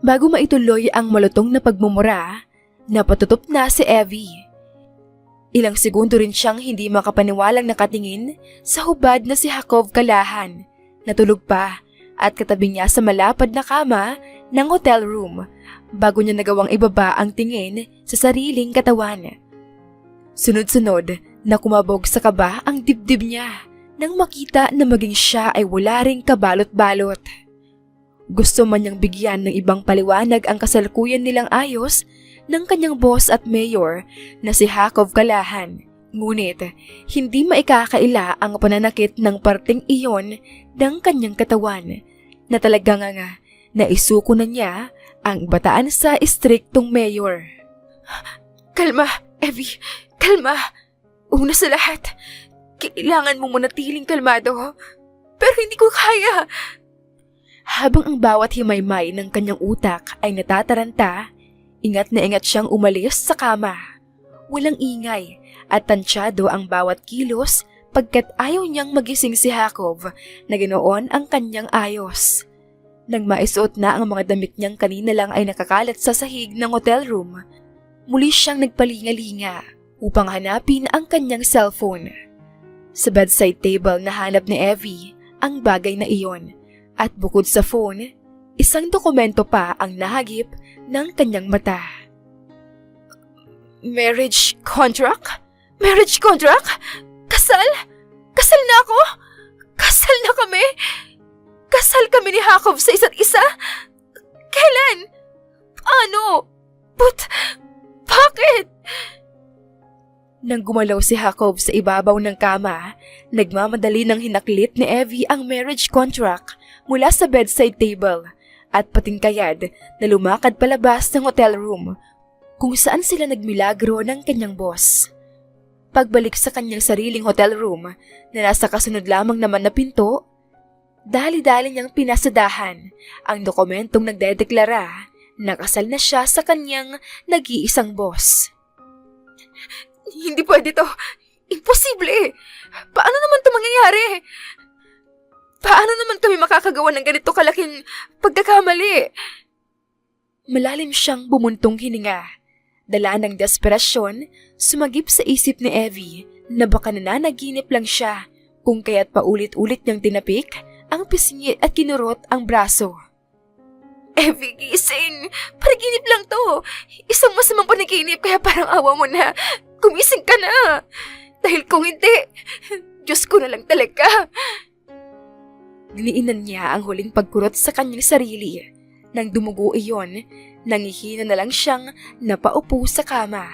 Bago maituloy ang malutong na pagmumura, napatutup na si Evie. Ilang segundo rin siyang hindi makapaniwalang nakatingin sa hubad na si Jakov Kalahan. Natulog pa at katabi niya sa malapad na kama ng hotel room bago niya nagawang ibaba ang tingin sa sariling katawan. Sunod-sunod na kumabog sa kaba ang dibdib niya nang makita na maging siya ay wala ring kabalot-balot. Gusto man niyang bigyan ng ibang paliwanag ang kasalukuyan nilang ayos ng kanyang boss at mayor na si Jakov Kalahan. Ngunit hindi maikakaila ang pananakit ng parteng iyon ng kanyang katawan na talagang nga naisuko na niya ang bataan sa istriktong mayor. Kalma, Evie. Kalma. Una sa lahat, kailangan mong manatiling kalmado. Pero hindi ko kaya. Habang ang bawat himaymay ng kanyang utak ay natataranta, ingat na ingat siyang umalis sa kama. Walang ingay at tansyado ang bawat kilos pagkat ayaw niyang magising si Jakov na ganoon ang kanyang ayos. Nang maisuot na ang mga damit niyang kanina lang ay nakakalat sa sahig ng hotel room, muli siyang nagpalingalinga upang hanapin ang kanyang cellphone. Sa bedside table nahanap ni Evie ang bagay na iyon. At bukod sa phone, isang dokumento pa ang nahagip ng kanyang mata. Marriage contract? Marriage contract? Kasal? Kasal na ako? Kasal na kami? Kasal kami ni Jakov sa isa't isa? Kailan? Paano? Bakit? Nang gumalaw si Jakov sa ibabaw ng kama, nagmamadali ng hinaklit ni Evie ang marriage contract mula sa bedside table at patingkayad na lumakad palabas ng hotel room kung saan sila nagmilagro ng kanyang boss. Pagbalik sa kanyang sariling hotel room na nasa kasunod lamang naman na pinto, dali-dali niyang pinasadahan ang dokumentong nagdedeklara na kasal na siya sa kanyang nag-iisang boss. Hindi pwede to. Imposible. Paano naman to mangyayari? Paano naman kami makakagawa ng ganito kalaking pagkakamali? Malalim siyang bumuntong hininga. Dala ng desperasyon, sumagip sa isip ni Evie na baka nananaginip lang siya kung kaya't paulit-ulit niyang tinapik ang pisngi at kinurot ang braso. Evie, gising! Panaginip lang to! Isang masamang panaginip kaya parang awa mo na. Gumising ka na! Dahil kung hindi, Diyos ko na lang talaga. Diniinan niya ang huling pagkurot sa kanyang sarili. Nang dumugo iyon, nangihina na lang siyang napaupo sa kama.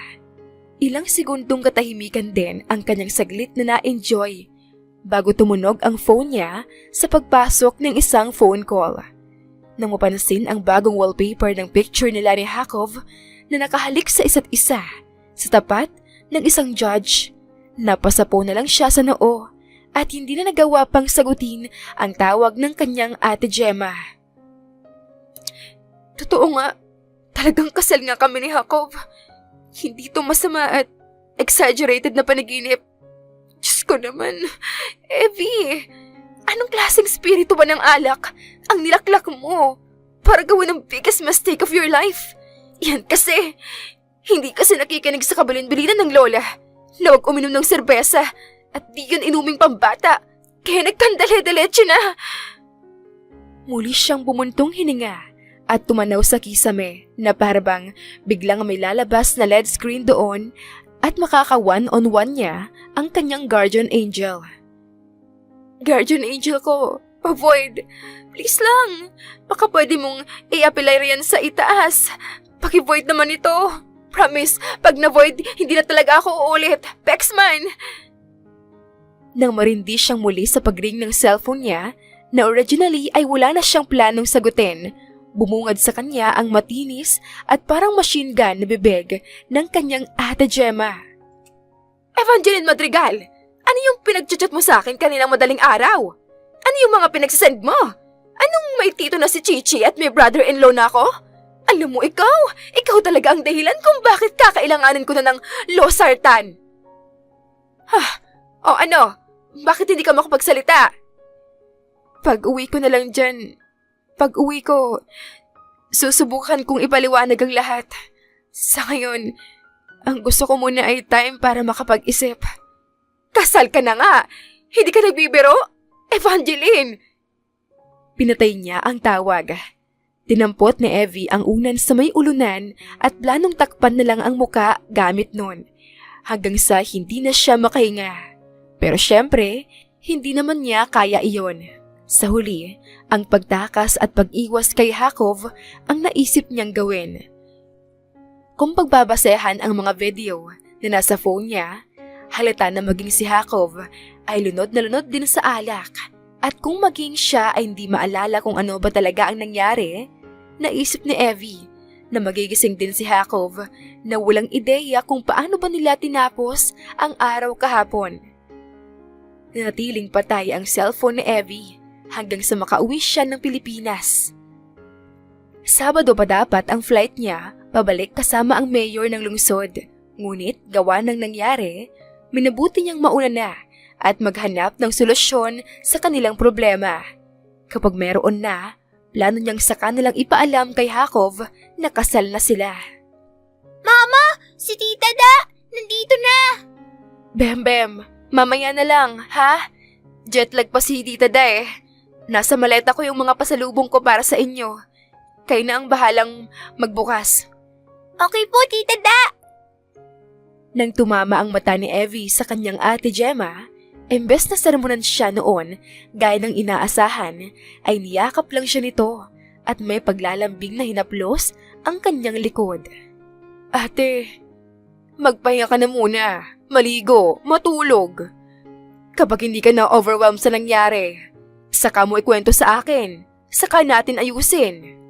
Ilang segundong katahimikan din ang kanyang saglit na na-enjoy bago tumunog ang phone niya sa pagpasok ng isang phone call. Nang mapansin ang bagong wallpaper ng picture nila ni Jakov na nakahalik sa isa't isa sa tapat ng isang judge, napasapo na lang siya sa noo at hindi na nagawa pang sagutin ang tawag ng kanyang ate Gemma. Totoo nga, talagang kasal nga kami ni Jakov. Hindi to masama at exaggerated na panaginip. Diyos ko naman, Evie, anong klaseng spirito ba ng alak ang nilaklak mo para gawin ang biggest mistake of your life? Yan kasi, hindi kasi nakikinig sa kabilin-bilinan ng lola na huwag uminom ng serbesa at di yun inuming pambata, kaya nagkandale-daleche na. Muli siyang bumuntong hininga at tumanaw sa kisame na parabang biglang may lalabas na LED screen doon at makaka-one-on-one niya ang kanyang guardian angel. Guardian angel ko, avoid. Please lang, baka pwede mong i-apply riyan sa itaas. Paki-void naman ito. Promise, pag na-void, hindi na talaga ako uulit. Pexman! Nang marindi siyang muli sa pagring ng cellphone niya, na originally ay wala na siyang planong sagutin, bumungad sa kanya ang matinis at parang machine gun na bibig ng kanyang ate Gemma. Evangeline Madrigal, ano yung pinag-chat mo sa akin kaninang madaling araw? Ano yung mga pinagsasend mo? Anong may tito na si Chichi at may brother-in-law na ako? Alam mo ikaw talaga ang dahilan kung bakit kakailanganin ko na ng losartan. O ano? Bakit hindi ka makapagsalita? Pag-uwi ko na lang dyan. Pag-uwi ko, Susubukan kong ipaliwanag ang lahat. Sa ngayon, ang gusto ko muna ay time para makapag-isip. Kasal ka na nga! Hindi ka nagbibiro? Evangeline! Pinatay niya ang tawag. Tinampot ni Evie ang unan sa may ulunan at planong takpan na lang ang muka gamit nun. Hanggang sa hindi na siya makahinga. Pero syempre, hindi naman niya kaya iyon. Sa huli, ang pagtakas at pag-iwas kay Hakov ang naisip niyang gawin. Kung pagbabasehan ang mga video na nasa phone niya, halata na maging si Hakov ay lunod na lunod din sa alak. At kung maging siya ay hindi maalala kung ano ba talaga ang nangyari, naisip ni Evie na magigising din si Hakov na walang ideya kung paano ba nila tinapos ang araw kahapon. Nanatiling patay ang cellphone ni Evie hanggang sa makauwi siya ng Pilipinas. Sabado pa dapat ang flight niya pabalik kasama ang mayor ng lungsod. Ngunit gawa ng nangyari, minabuti niyang mauna na at maghanap ng solusyon sa kanilang problema. Kapag meron na, plano niyang saka nilang ipaalam kay Hakov na kasal na sila. Mama! Si Tita Da! Nandito na! Bem, mamaya na lang, ha? Jetlag pa si Tita Da eh. Nasa maleta ko yung mga pasalubong ko para sa inyo. Kayo na ang bahalang magbukas. Okay po, Tita Da! Nang tumama ang mata ni Evie sa kanyang ate Gemma, imbes na sermonan siya noon, gaya ng inaasahan, ay niyakap lang siya nito at may paglalambing na hinaplos ang kanyang likod. Ate, magpahinga ka na muna, maligo, matulog. Kapag hindi ka na overwhelmed sa nangyari, saka mo ikwento sa akin, saka natin ayusin.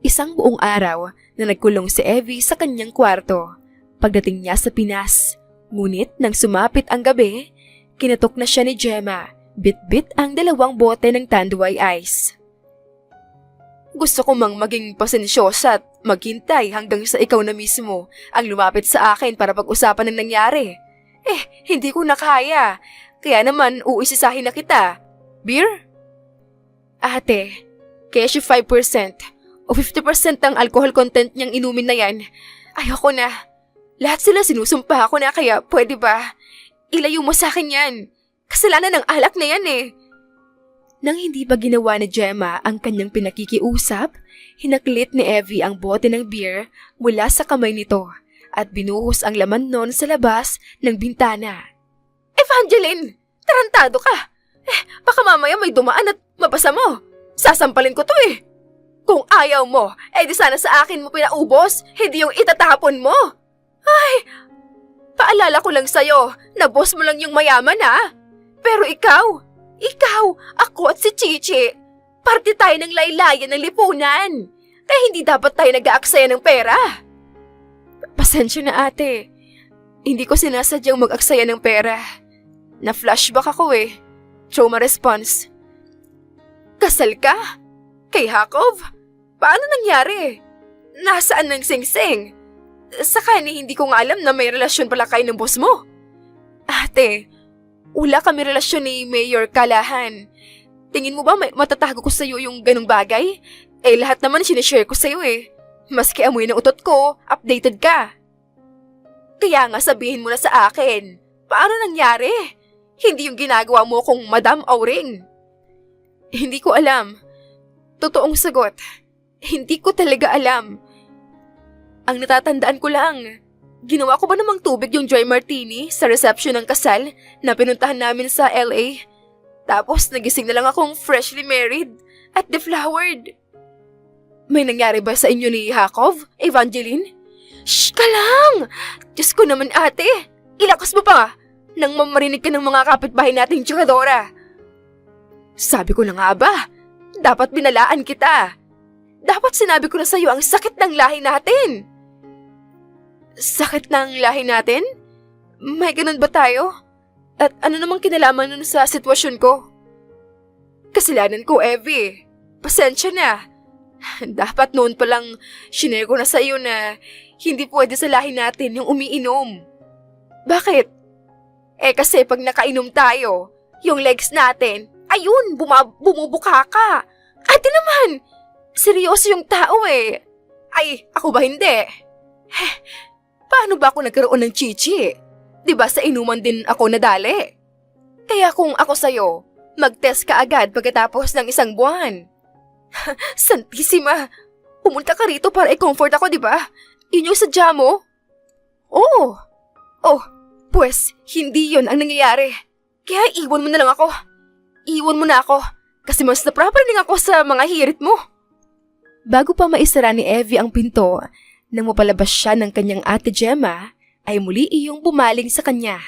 Isang buong araw na nagkulong si Evie sa kanyang kwarto. Pagdating niya sa Pinas, ngunit nang sumapit ang gabi, kinatok na siya ni Gemma, bit-bit ang 2 bote ng Tanduay Ice. Gusto ko mang maging pasensyosa at maghintay hanggang sa ikaw na mismo ang lumapit sa akin para pag-usapan ng nangyari. Hindi ko na kaya, kaya naman uisisahin na kita. Beer? Ate, kesyo 5% o 50% ang alcohol content niyang inumin na yan. Ayoko na. Lahat sila sinusumpa ako na kaya pwede ba? Ilayo mo sa akin yan. Kasalanan ng alak na yan eh. Nang hindi ba ginawa ni Gemma ang kanyang pinakikiusap, hinaklit ni Evie ang bote ng beer mula sa kamay nito at binuhos ang laman nun sa labas ng bintana. Evangeline! Tarantado ka! Baka mamaya may dumaan at mabasa mo. Sasampalin ko to eh. Kung ayaw mo, di sana sa akin mo pinaubos, hindi yung itatapon mo. Ay, paalala ko lang sa'yo na boss mo lang yung mayaman ha. Pero ikaw, ako at si Chichi, parte tayo ng laylayan ng lipunan. Kaya hindi dapat tayo nag-aaksaya ng pera. Pasensya na ate, hindi ko sinasadyang mag-aksaya ng pera. Na-flashback ako eh. Trauma response. Kasal ka? Kay Hakov? Paano nangyari? Nasaan ng singsing? Saka hindi ko nga alam na may relasyon pala kayo ng boss mo. Ate, wala kami relasyon ni Mayor Kalahan. Tingin mo ba matatago ko sa'yo yung ganong bagay? Lahat naman sinishare ko sa'yo eh. Maski amoy ng utot ko, updated ka. Kaya nga sabihin mo na sa akin, paano nangyari? Hindi yung ginagawa mo kung Madam Auring. Hindi ko alam. Totoong sagot. Hindi ko talaga alam. Ang natatandaan ko lang, ginawa ko ba namang tubig yung dry martini sa reception ng kasal na pinuntahan namin sa LA? Tapos nagising na lang akong freshly married at deflowered. May nangyari ba sa inyo ni Hakov, Evangeline? Shh ka lang! Diyos ko naman ate, ilakas mo pa nang mamarinig ka ng mga kapitbahay nating tsikadora. Sabi ko na nga ba, dapat binalaan kita. Dapat sinabi ko na sa'yo ang sakit ng lahi natin. Sakit ng lahi natin? May ganun ba tayo? At ano namang kinalaman nun sa sitwasyon ko? Kasalanan ko, Evie. Pasensya na. Dapat noon palang shinare ko na sa'yo na hindi pwede sa lahi natin yung umiinom. Bakit? Kasi pag nakainom tayo, yung legs natin, ayun, bumubuka ka. Ate naman, Seryoso yung tao eh. Ay, ako ba hindi? Paano ba ako nagkaroon ng chichi? Diba sa inuman din ako nadali? Kaya kung ako sa'yo, mag-test ka agad pagkatapos ng 1 buwan. Santisima, pumunta ka rito para i-comfort ako, diba? Yun yung sadya mo? Oo. Oh, pues, hindi yun ang nangyayari. Kaya iwan mo na lang ako. Iwan mo na ako, kasi mas naprapraning ako sa mga hirit mo. Bago pa maisara ni Evie ang pinto, nang mapalabas siya ng kanyang ate Gemma, ay muli iyong bumaling sa kanya.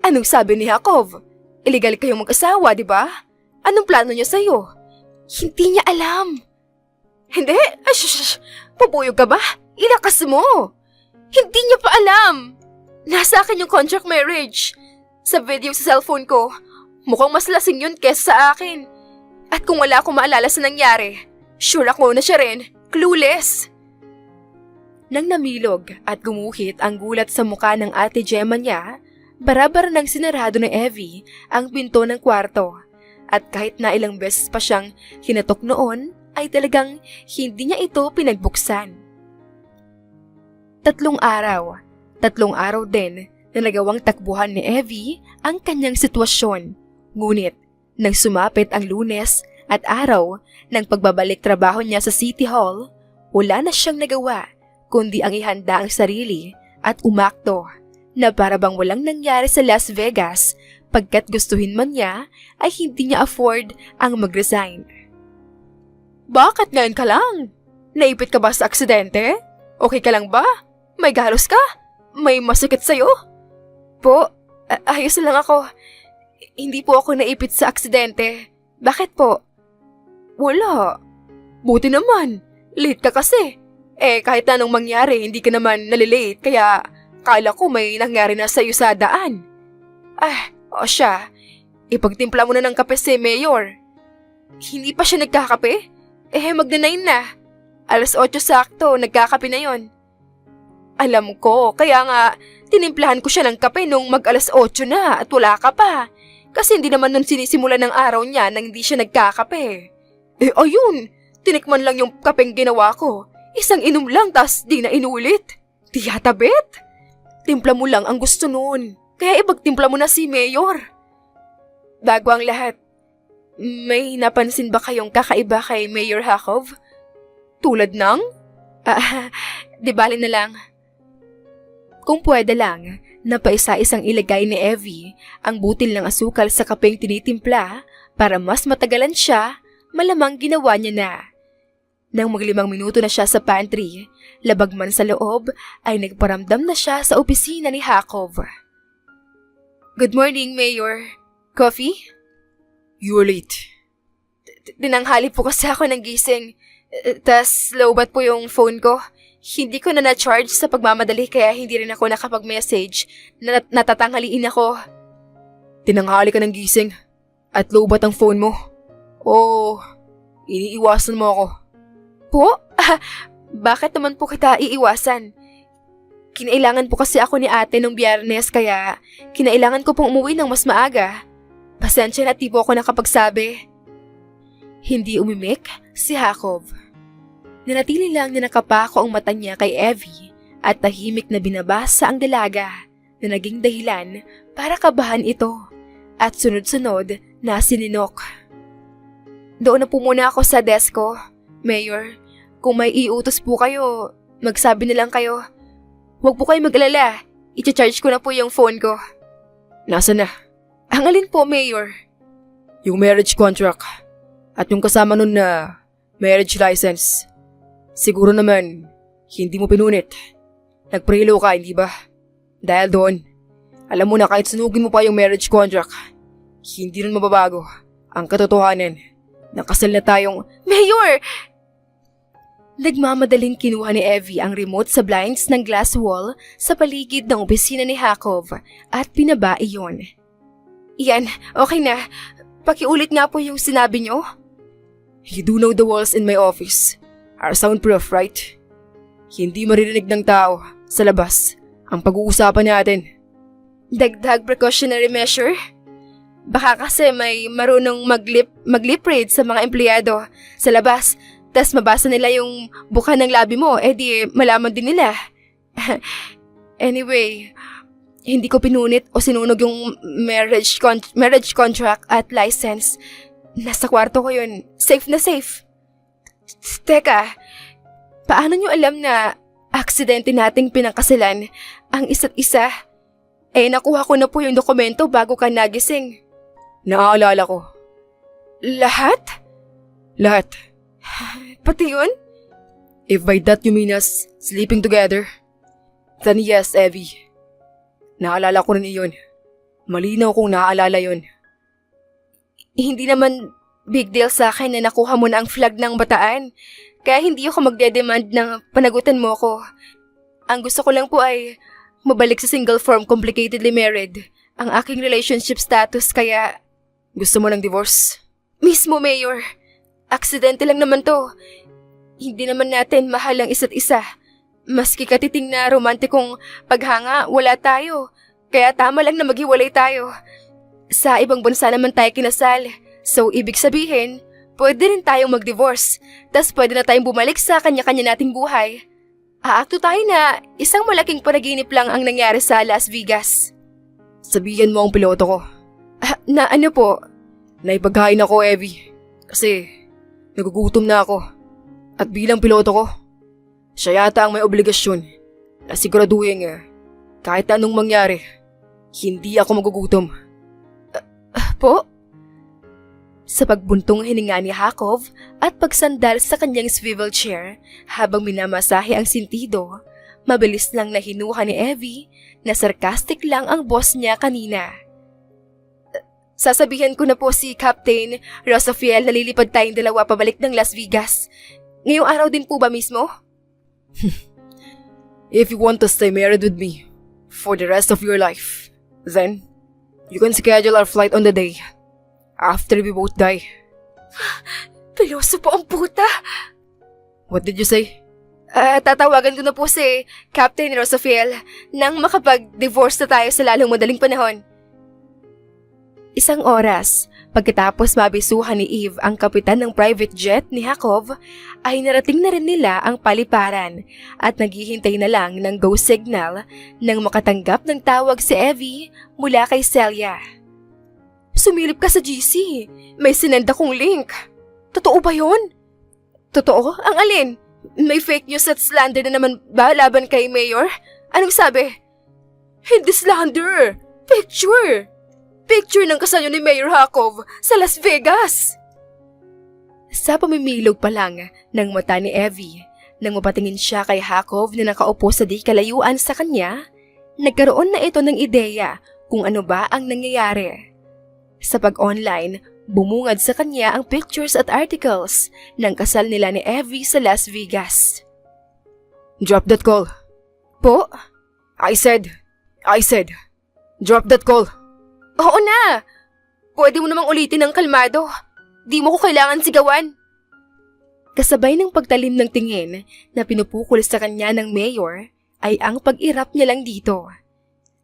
Anong sabi ni Jacob? Illegal kayong mag-asawa, di ba? Anong plano niya sa'yo? Hindi niya alam. Hindi? Pabuyog ka ba? Ilakas mo. Hindi niya pa alam. Nasa akin yung contract marriage. Sa video sa cellphone ko, mukhang mas lasing yun kesa sa akin. At kung wala akong maalala sa nangyari, sure ako na siya rin, clueless. Nang namilog at gumuhit ang gulat sa mukha ng ate Gemma niya, barabar nang sinarado ni Evie ang pinto ng kwarto. At kahit na ilang beses pa siyang hinatok noon, ay talagang hindi niya ito pinagbuksan. 3 araw din na nagawang takbuhan ni Evie ang kanyang sitwasyon. Ngunit, nang sumapit ang Lunes at araw ng pagbabalik trabaho niya sa City Hall, wala na siyang nagawa kundi ang ihanda ang sarili at umakto na para bang walang nangyari sa Las Vegas pagkat gustuhin man niya ay hindi niya afford ang mag-resign. Bakit ngayon ka lang? Naipit ka ba sa aksidente? Okay ka lang ba? May galos ka? May masakit sa'yo? Po, ayos lang ako. Hindi po ako naipit sa aksidente. Bakit po? Wala. Buti naman. Late ka kasi. Kahit na anong mangyari, hindi ka naman nalilate, kaya kala ko may nangyari na sa'yo sa daan. O siya, ipagtimpla mo na ng kape si Mayor. Hindi pa siya nagkakape? Magna-9 na. 8:00 sakto, nagkakape na yon. Alam ko, kaya nga, tinimplahan ko siya ng kape nung 8:00 na at wala ka pa. Kasi hindi naman nun sinisimula ng araw niya nang hindi siya nagkakape. Ayun, tinikman lang yung kapeng ginawa ko. 1 inom lang tas di na inulit. Tiyatabet? Timpla mo lang ang gusto nun. Kaya ipagtimpla mo na si Mayor. Bago ang lahat, may napansin ba kayong kakaiba kay Mayor Jacob? Tulad ng? Di bali na lang. Kung pwede lang, napaisa-isang ilagay ni Evie ang butil ng asukal sa kapeng tinitimpla para mas matagalan siya, malamang ginawa niya na. Nang 5 minuto na siya sa pantry, labag man sa loob, ay nagparamdam na siya sa opisina ni Jacob. Good morning, Mayor. Coffee? You're late. Tinanghali po kasi ako ng gising. Tas lowbat po yung phone ko. Hindi ko na na-charge sa pagmamadali kaya hindi rin ako nakapag-message. Natatanghaliin ako. Tinanghali ka ng gising at lowbat ang phone mo. Iniiwasan mo ako. Po? Bakit naman po kita iiwasan? Kinailangan po kasi ako ni ate nung Biyernes kaya kinailangan ko pong umuwi ng mas maaga. Pasensya na di po ako nakapagsabi. Hindi umimik si Jacob. Nanatili lang na nakapako ang mata niya kay Evie at tahimik na binabasa ang dalaga na naging dahilan para kabahan ito at sunod-sunod na sininok. Doon na po muna ako sa desk ko. Mayor, kung may iutos po kayo, magsabi na lang kayo. Huwag po kayo mag-alala, i-charge ko na po yung phone ko. Nasaan na? Ang alin po, Mayor? Yung marriage contract at yung kasama nun na marriage license. Siguro naman, hindi mo pinunit. Nagprelo ka, hindi ba? Dahil doon, alam mo na kahit sunugin mo pa yung marriage contract, hindi rin mababago ang katotohanan. Nakasal na tayong... Mayor! Nagmamadaling kinuha ni Evie ang remote sa blinds ng glass wall sa paligid ng opisina ni Jacob at pinaba iyon. Iyan, okay na. Pakiulit nga po yung sinabi nyo. You do know the walls in my office are soundproof, right? Hindi maririnig ng tao sa labas ang pag-uusapan natin. Dagdag precautionary measure? Baka kasi may marunong mag-lip read sa mga empleyado sa labas. Tas mabasa nila yung buka ng labi mo, di malaman din nila. Anyway, hindi ko pinunit o sinunog yung marriage contract at license. Nasa kwarto ko yun. Safe na safe. Teka, paano nyo alam na aksidente nating pinangkasalan ang isa't isa? Nakuha ko na po yung dokumento bago ka nagising. Naaalala ko. Lahat? Lahat. Pati yun? If by that you mean us sleeping together, then yes, Evie. Naalala ko rin iyon. Malinaw kong naaalala yun. Hindi naman big deal sa akin na nakuha mo na ang flag ng Bataan. Kaya hindi ako magde-demand ng panagutan mo ko. Ang gusto ko lang po ay mabalik sa single form complicatedly married ang aking relationship status, kaya gusto mo ng divorce? Mismo, Mayor. Aksidente lang naman to. Hindi naman natin mahal ang isa't isa. Maski katiting na romantikong paghanga, wala tayo. Kaya tama lang na maghiwalay tayo. Sa ibang bansa naman tayo kinasal. So, ibig sabihin, pwede rin tayong mag-divorce. Tas pwede na tayong bumalik sa kanya-kanya nating buhay. Aakto tayo na isang malaking panaginip lang ang nangyari sa Las Vegas. Sabihan mo ang piloto ko. Na ano po? Naipagkain ako, Evie. Kasi nagugutom na ako. At bilang piloto ko, siya yata ang may obligasyon na siguraduhin kahit anong mangyari, hindi ako magugutom. Po? Sa pagbuntong hininga ni Hakov at pagsandal sa kanyang swivel chair habang minamasahe ang sintido, mabilis lang nahinuha ni Evie na sarcastic lang ang boss niya kanina. Sasabihan ko na po si Captain Rosafiel na lilipad tayong dalawa pabalik ng Las Vegas. Ngayong araw din po ba mismo? If you want to stay married with me for the rest of your life, then you can schedule our flight on the day after we both die. Piloso po ang puta! What did you say? Tatawagan ko na po si Captain Rosafiel nang makapag-divorce na tayo sa lalong madaling panahon. Isang oras, pagkatapos mabisuhan ni Eve ang kapitan ng private jet ni Hakov, ay narating na rin nila ang paliparan at naghihintay na lang ng go signal nang makatanggap ng tawag si Evie mula kay Celia. Sumilip ka sa GC. May sinend akong link. Totoo ba yun? Totoo? Ang alin? May fake news at slander na naman ba laban kay Mayor? Anong sabi? Hindi slander. Picture. Picture ng kasal ni Mayor Hakov sa Las Vegas. Sa pamimilog pa lang ng mata ni Evie, nang mapatingin siya kay Hakov na nakaupo sa di kalayuan sa kanya, nagkaroon na ito ng ideya kung ano ba ang nangyayari. Sa pag-online, bumungad sa kanya ang pictures at articles ng kasal nila ni Evie sa Las Vegas. Drop that call. Po? I said, drop that call. Oo na! Pwede mo namang ulitin ng kalmado. Di mo ko kailangan sigawan. Kasabay ng pagtalim ng tingin na pinupukol sa kanya ng mayor ay ang pag-irap niya lang dito.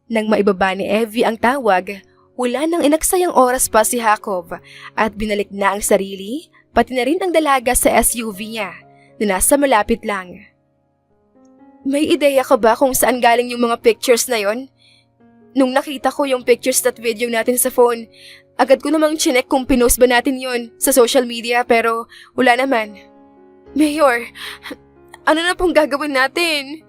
Nang maibaba ni Evie ang tawag, wala nang inaksayang oras pa si Hakov at binalik na ang sarili, pati na rin ang dalaga sa SUV niya na nasa malapit lang. May ideya ka ba kung saan galing yung mga pictures na yon? Nung nakita ko yung pictures at video natin sa phone, agad ko namang chinek kung pinost ba natin yon sa social media pero wala naman. Mayor, ano na pong gagawin natin?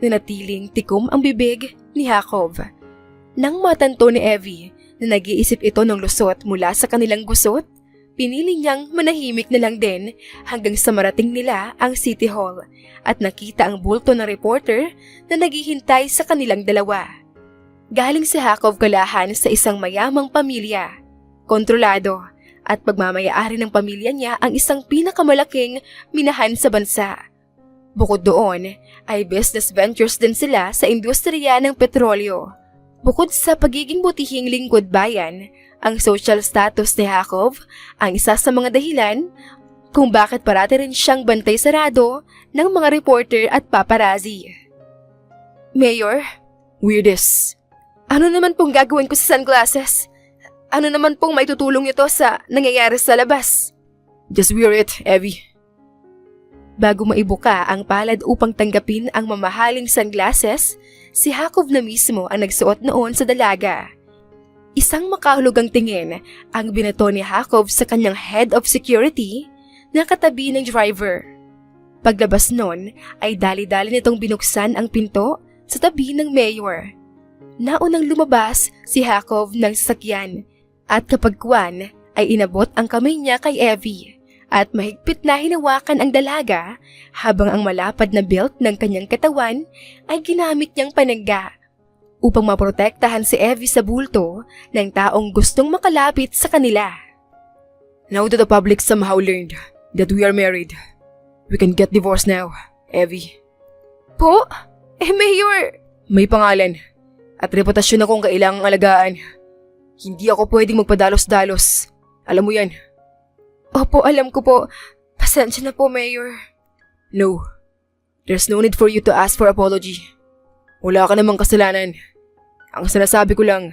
Nanatiling tikom ang bibig ni Hakov. Nang matanto ni Evie na nag-iisip ito ng lusot mula sa kanilang gusot, pinili niyang manahimik na lang din hanggang sa marating nila ang City Hall at nakita ang bulto ng reporter na naghihintay sa kanilang dalawa. Galing si Hakov Kalahan sa isang mayamang pamilya, kontrolado at pagmamayari ng pamilya niya ang isang pinakamalaking minahan sa bansa. Bukod doon ay business ventures din sila sa industriya ng petrolyo. Bukod sa pagiging butihing lingkod bayan, ang social status ni Hakov ang isa sa mga dahilan kung bakit parati rin siyang bantay sarado ng mga reporter at paparazzi. Mayor, weirdest. Ano naman pong gagawin ko sa sunglasses? Ano naman pong maitutulong nito sa nangyayari sa labas? Just wear it, Evie. Bago maibuka ang palad upang tanggapin ang mamahaling sunglasses, si Jacob na mismo ang nagsuot noon sa dalaga. Isang makahulugang tingin ang binato ni Jacob sa kanyang head of security na katabi ng driver. Paglabas nun ay dali-dali nitong binuksan ang pinto sa tabi ng mayor. Naunang lumabas si Jacob ng sasakyan at kapagkuan ay inabot ang kamay niya kay Evie at mahigpit na hinawakan ang dalaga habang ang malapad na belt ng kanyang katawan ay ginamit niyang panangga upang maprotektahan si Evie sa bulto ng taong gustong makalapit sa kanila. Now that the public somehow learned that we are married, we can get divorced now, Evie. Po? Mayor! May pangalan at reputasyon akong kailangang alagaan. Hindi ako pwedeng magpadalos-dalos. Alam mo yan. Opo, alam ko po. Pasensya na po, Mayor. No. There's no need for you to ask for apology. Wala ka namang kasalanan. Ang sinasabi ko lang,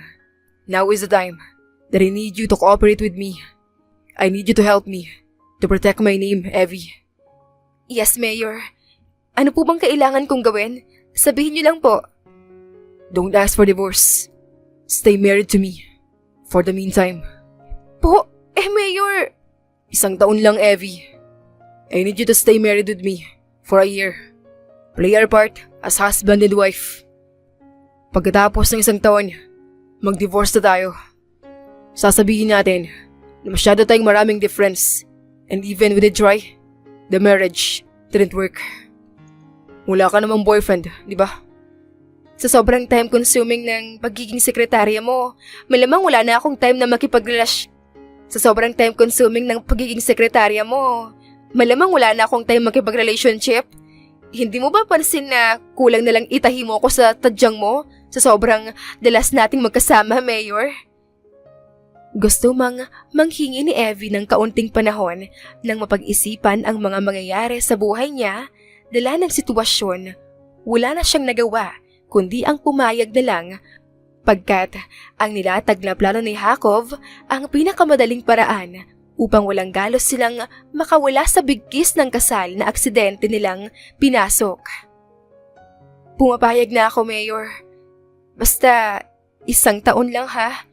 now is the time that I need you to cooperate with me. I need you to help me to protect my name, Evie. Yes, Mayor. Ano po bang kailangan kong gawin? Sabihin niyo lang po. Don't ask for divorce. Stay married to me. For the meantime. Po? Mayor! 1 taon lang, Evie. I need you to stay married with me for a year. Play our part as husband and wife. Pagkatapos ng 1 taon, mag-divorce na tayo. Sasabihin natin na masyado tayong maraming difference. And even with it try, the marriage didn't work. Wala ka namang boyfriend, di ba? Sa sobrang time-consuming ng pagiging sekretarya mo, malamang wala na akong time na makipagrelasyon. Sa sobrang time-consuming ng pagiging sekretarya mo, malamang wala na akong time makipag-relationship. Hindi mo ba pansin na kulang na lang itahi mo ako sa tadyang mo sa sobrang dalas nating magkasama, Mayor? Gusto manghingi ni Evie ng kaunting panahon nang mapag-isipan ang mga mangyayari sa buhay niya, dala ng sitwasyon. Wala na siyang nagawa kundi ang pumayag na lang pagkat ang nilatag na plano ni Jacob ang pinakamadaling paraan upang walang galos silang makawala sa bigkis ng kasal na aksidente nilang pinasok. Pumapayag na ako, Mayor. Basta 1 taon lang ha.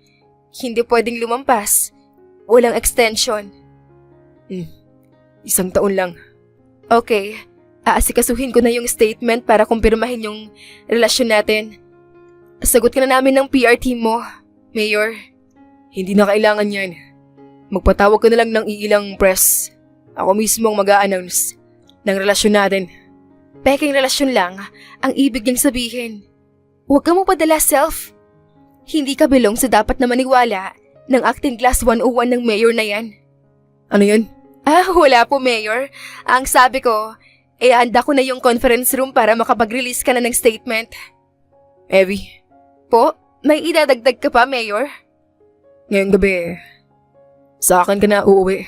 Hindi pwedeng lumampas. Walang extension. 1 taon lang. Okay, aasikasuhin ko na yung statement para kumpirmahin yung relasyon natin. Sagot ka na namin ng PR team mo, Mayor. Hindi na kailangan yan. Magpatawag ka na lang ng iilang press. Ako mismo ang mag-a-announce ng relasyon natin. Peking relasyon lang ang ibig niyang sabihin. Huwag ka mo padala, self. Hindi ka belong sa dapat na maniwala ng acting class 101 ng Mayor na yan. Ano yan? Wala po, Mayor. Ang sabi ko, handa ko na yung conference room para makapag-release ka na ng statement. Evie. Po, may idadagdag ka pa, Mayor? Ngayong gabi, sa akin ka na uuwi.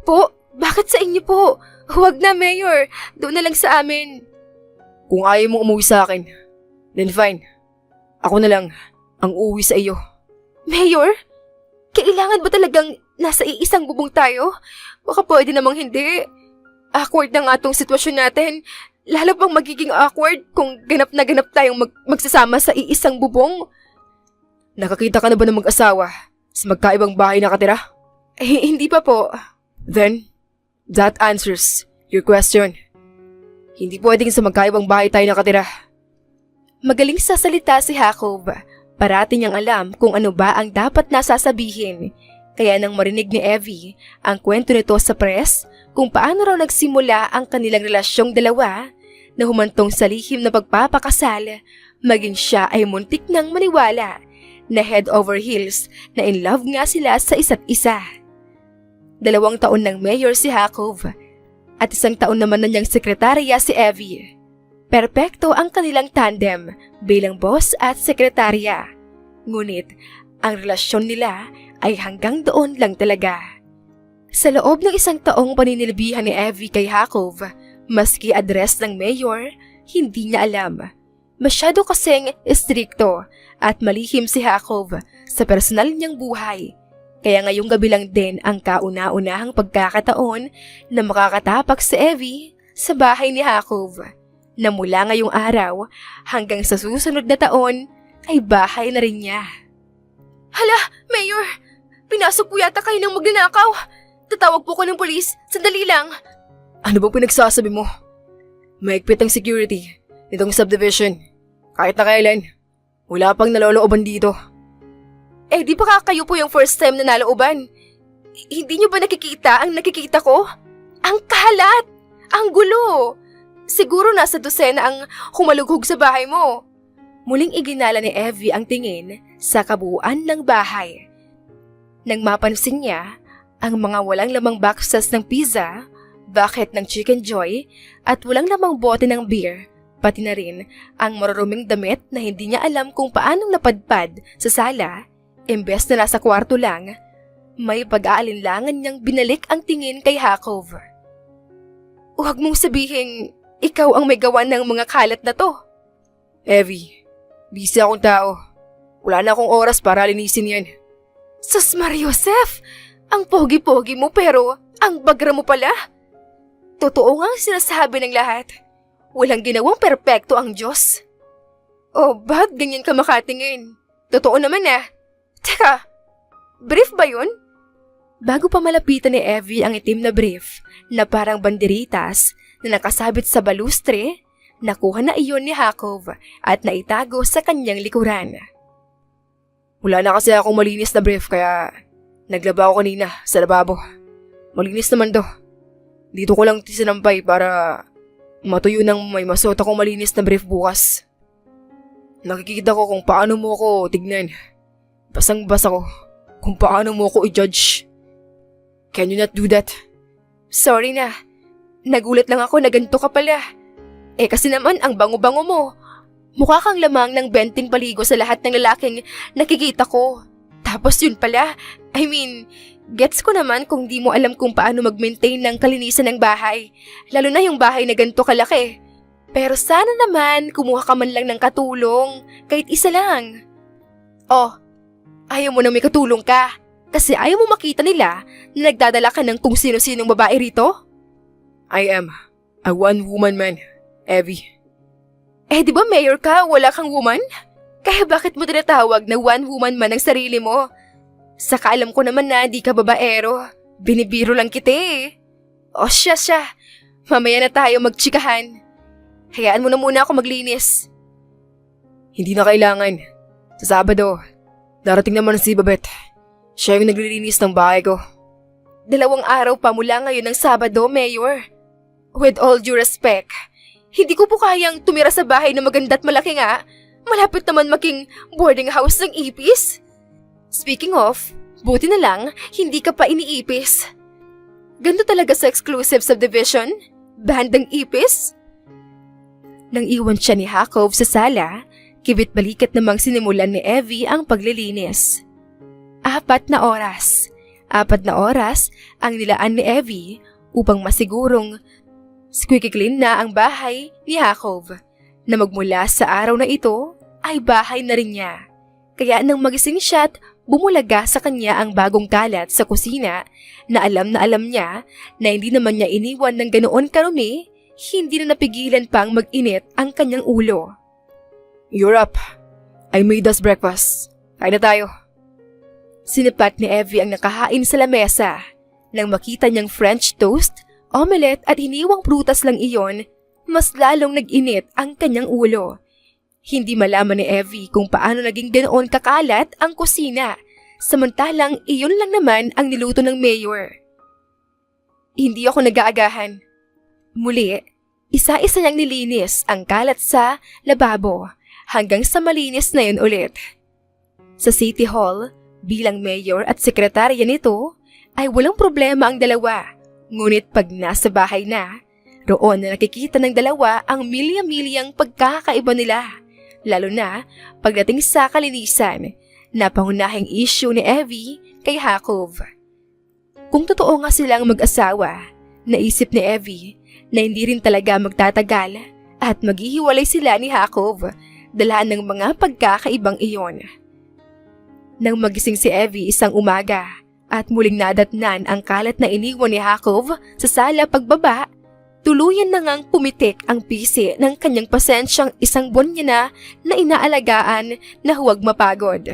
Po, bakit sa inyo po? Huwag na, Mayor. Doon na lang sa amin. Kung ayaw mo umuwi sa akin, then fine. Ako na lang ang uuwi sa iyo. Mayor, kailangan ba talagang nasa iisang bubong tayo? Baka pwede namang hindi. Awkward na nga tong sitwasyon natin. Lalo pang magiging awkward kung ganap na ganap tayong magsasama sa iisang bubong. Nakakita ka na ba ng mag-asawa sa magkaibang bahay nakatira? Hindi pa po. Then, that answers your question. Hindi pwedeng sa magkaibang bahay tayo nakatira. Magaling sa salita si Jacob. Parati niyang alam kung ano ba ang dapat nasasabihin. Kaya nang marinig ni Evie ang kwento nito sa press kung paano raw nagsimula ang kanilang relasyong dalawa, na humantong sa lihim na pagpapakasal, maging siya ay muntik nang maniwala na head over heels na in love nga sila sa isa't isa. 2 taon ng mayor si Jacob at 1 taon naman na niyang sekretarya si Evie. Perpekto ang kanilang tandem bilang boss at sekretarya. Ngunit ang relasyon nila ay hanggang doon lang talaga. Sa loob ng 1 taong paninilbihan ni Evie kay Jacob, maski address ng mayor, hindi niya alam. Masyado kasing estrikto at malihim si Jacob sa personal niyang buhay, Kaya ngayong gabi lang din ang kauna-unahang pagkakataon na makakatapak si Evie sa bahay ni Jacob, na mula ngayong araw hanggang sa susunod na taon ay bahay na rin niya. Hala, Mayor! Pinasok po yata kayo ng magnanakaw. Tatawag po ko ng polis. Sandali lang. Ano bang pinagsasabi mo? Maigpit ang security nitong subdivision. Kahit na kailan, wala pang nalolooban dito. Eh di ba kayo po yung first time na nalooban? Hindi niyo ba nakikita ang nakikita ko? Ang kalat! Ang gulo! Siguro nasa dosena ang humalughog sa bahay mo. Muling iginala ni Evie ang tingin sa kabuuan ng bahay. Nang mapansin niya ang mga walang lamang boxes ng pizza, bucket ng Chicken Joy at walang lamang bote ng beer, pati na rin ang maruruming damit na hindi niya alam kung paanong napadpad sa sala, imbes na nasa kwarto lang, may pag-aalinlangan niyang binalik ang tingin kay Jacob. Huwag mong sabihing ikaw ang may gawa ng mga kalat na to. Evie, busy akong tao. Wala na akong oras para linisin yan. Sus Mariosef! Ang pogi-pogi mo pero ang bagra mo pala. Totoo nga ang sinasabi ng lahat. Walang ginawang perpekto ang Diyos. Oh, bakit ganyan ka makatingin? Totoo naman ah. Teka, brief ba yun? Bago pa malapitan ni Evie ang itim na brief na parang banderitas na nakasabit sa balustre, nakuha na iyon ni Jacob at naitago sa kanyang likuran. Wala na kasi akong malinis na brief kaya naglaba ako kanina sa lababo. Malinis naman to. Dito ko lang sinampay para matuyo nang may masuot akong malinis na brief bukas. Nakikita ko kung paano mo ko tignan. Basang-basa ko kung paano mo ko i-judge. Can you not do that? Sorry na. Nagulat lang ako na ganito ka pala. Eh kasi naman ang bango-bango mo. Mukha kang lamang ng benting paligo sa lahat ng lalaking nakikita ko. Tapos yun pala, gets ko naman kung di mo alam kung paano mag-maintain ng kalinisan ng bahay. Lalo na yung bahay na ganito kalaki. Pero sana naman kumuha ka man lang ng katulong, kahit isa lang. Oh, ayaw mo nang may katulong ka. Kasi ayaw mo makita nila na nagdadala ka ng kung sino-sinong babae rito? I am a one-woman man, Evie. Eh di ba mayor ka, wala kang woman? Kaya bakit mo tinatawag na one-woman man ang sarili mo? Saka alam ko naman na di ka babaero. Binibiro lang kita eh. O siya. Mamaya na tayo magtsikahan. Hayaan mo na muna ako maglinis. Hindi na kailangan. Sa Sabado, darating naman si Babette. Siya yung naglilinis ng bahay ko. 2 araw pa mula ngayon ng Sabado, Mayor. With all due respect, hindi ko po kayang tumira sa bahay na maganda at malaki nga. Malapit naman maging boarding house ng ipis. Speaking of, buti na lang, hindi ka pa iniipis. Ganito talaga sa exclusive subdivision? Bandang ipis? Nang iwan siya ni Jacob sa sala, kibit-balikat namang sinimulan ni Evie ang paglilinis. 4 na oras. 4 na oras ang nilaan ni Evie upang masigurong squeaky clean na ang bahay ni Jacob, na magmula sa araw na ito ay bahay na rin niya. Kaya nang magising siya at bumulaga sa kanya ang bagong kalat sa kusina, na alam niya na hindi naman niya iniwan ng ganoon karumi, hindi na napigilan pang mag-init ang kanyang ulo. You're up. I made us breakfast. Kain na tayo. Sinipat ni Evie ang nakahain sa lamesa. Nang makita niyang French toast, omelette at hiniwang prutas lang iyon, mas lalong nag-init ang kanyang ulo. Hindi malaman ni Evie kung paano naging ganoon kakalat ang kusina, samantalang iyon lang naman ang niluto ng mayor. Hindi ako nag-aagahan. Muli, isa-isa niyang nilinis ang kalat sa lababo hanggang sa malinis na yun ulit. Sa City Hall, bilang mayor at sekretarya nito, ay walang problema ang dalawa. Ngunit pag nasa bahay na, roon na nakikita ng dalawa ang milya-milyang pagkakaiba nila. Lalo na pagdating sa kalinisan, na pangunahing issue ni Evie kay Jacob. Kung totoo nga silang mag-asawa, naisip ni Evie na hindi rin talaga magtatagal at maghihiwalay sila ni Jacob dala ng mga pagkakaibang iyon. Nang magising si Evie isang umaga At muling nadatnan ang kalat na iniwan ni Hakov sa sala pagbaba, tuluyan na ngang pumitik ang pisi ng kanyang pasensyang isang buwan niya na inaalagaan na huwag mapagod.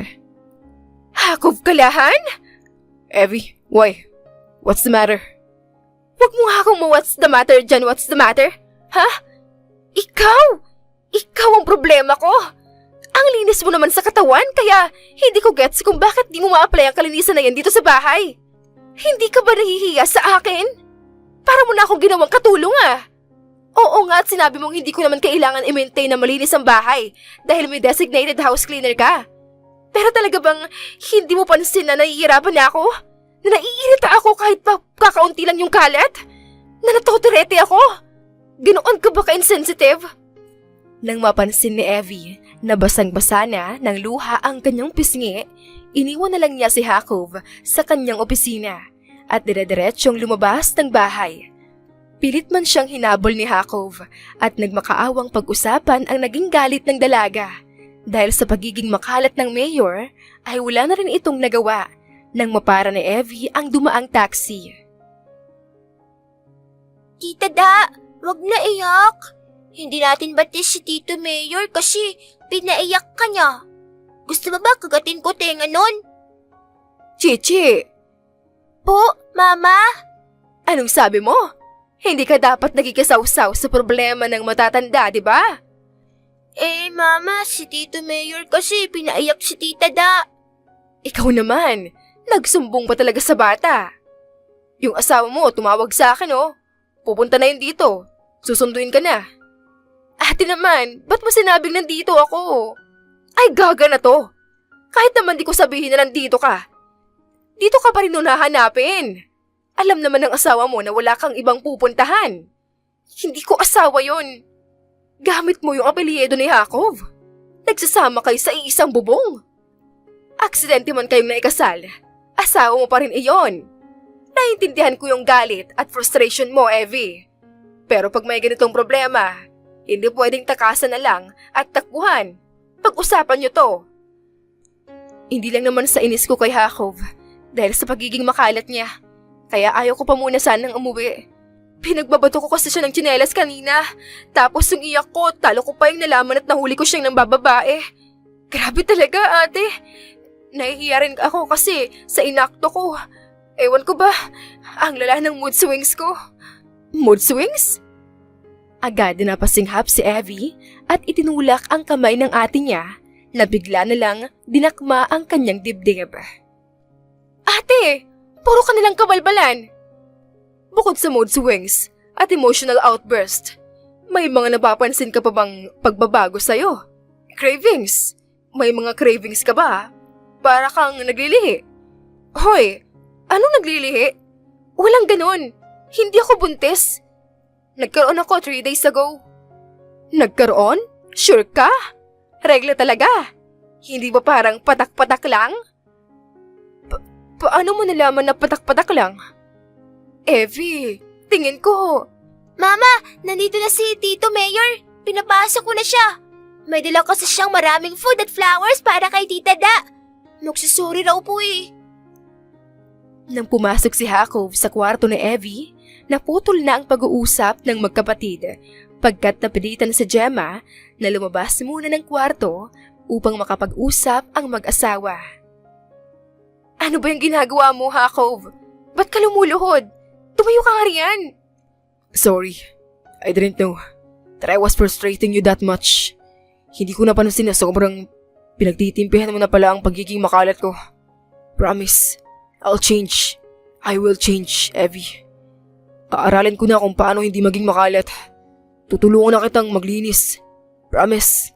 Hakov Kalahan? Evie, why? What's the matter? Huwag mo nga akong what's the matter dyan, what's the matter? Ha? Ikaw! Ikaw ang problema ko! Ang linis mo naman sa katawan, kaya hindi ko gets kung bakit di mo ma-apply ang kalinisan na yan dito sa bahay. Hindi ka ba nahihiya sa akin? Para mo na akong ginawang katulong ah. Oo nga at sinabi mong hindi ko naman kailangan i-maintain na malinis ang bahay dahil may designated house cleaner ka. Pero talaga bang hindi mo pansin na nahihirapan na ako? Na naiirita ako kahit pa kakaunti lang yung kalat? Na natoterete ako? Ganoon ka ba ka-insensitive? Nang mapansin ni Evie na basang-basa na ng luha ang kanyang pisngi, iniwan na lang niya si Hakov sa kanyang opisina at dire-diretsyong lumabas ng bahay. Pilit man siyang hinabol ni Hakov at nagmakaawang pag-usapan ang naging galit ng dalaga. Dahil sa pagiging makalat ng mayor ay wala na rin itong nagawa nang mapara ni Evie ang dumaang taxi. Tita Da, wag na iyak. Hindi natin batis si Tito Mayor kasi pinaiyak ka niya. Gusto mo ba kagatin ko tenga nun? Chichi! Po, Mama? Anong sabi mo? Hindi ka dapat nagikisaw-saw sa problema ng matatanda, di ba? Mama, si Tito Mayor kasi pinaiyak si Tita Da. Ikaw naman, nagsumbong pa talaga sa bata. Yung asawa mo tumawag sa akin oh. Pupunta na yun dito. Susunduin ka na. Ate naman, ba't mo sinabing nandito ako? Ay gaga na to. Kahit naman di ko sabihin na nandito ka. Dito ka pa rin nun hahanapin. Alam naman ng asawa mo na wala kang ibang pupuntahan. Hindi ko asawa yon. Gamit mo yung apelyido ni Hakov. Nagsasama kayo sa iisang bubong. Aksidente man kayong naikasal, asawa mo pa rin iyon. Naiintindihan ko yung galit at frustration mo, Evie. Pero pag may ganitong problema, hindi pwedeng takasan na lang at takbuhan. Pag-usapan niyo to. Hindi lang naman sa inis ko kay Hakov dahil sa pagiging makalat niya. Kaya ayaw ko pa muna sanang umuwi. Pinagbabato ko kasi siya ng tsinelas kanina. Tapos yung iyak ko, talo ko pa yung nalaman at nahuli ko siyang nambababae. Grabe talaga, ate. Nahihiya rin ako kasi sa inakto ko. Ewan ko ba, ang lala ng mood swings ko. Mood swings? Agad na napasinghap si Evie at itinulak ang kamay ng ate niya na bigla na lang dinakma ang kanyang dibdib. Ate, puro ka nilang kabalbalan. Bukod sa mood swings at emotional outburst, may mga napapansin ka pa bang pagbabago sa'yo? Cravings? May mga cravings ka ba? Para kang naglilihi. Hoy, anong naglilihi? Walang ganon. Hindi ako buntis. Nagkaroon ako 3 days ago. Nagkaroon? Sure ka? Regla talaga. Hindi ba parang patak-patak lang? Paano mo nalaman na patak-patak lang? Evie, tingin ko. Mama, nandito na si Tito Mayor. Pinapasok ko na siya. May dala kasi siyang maraming food at flowers para kay Tita Da. Magsusuri raw po eh. Nang pumasok si Hakov sa kwarto ni Evie, naputol na ang pag-uusap ng magkapatid pagkat napilitan si Gemma na lumabas muna ng kwarto upang makapag-usap ang mag-asawa. Ano ba yung ginagawa mo, Hakov? Ba't ka lumuluhod? Tumayo ka nga riyan. Sorry, I didn't know that I was frustrating you that much. Hindi ko napansin na sobrang pinagtitimpihan mo na pala ang pagiging makalat ko. Promise, I'll change. I will change, Evie. Aaralin ko na kung paano hindi maging makalat. Tutulungan na kitang maglinis. Promise.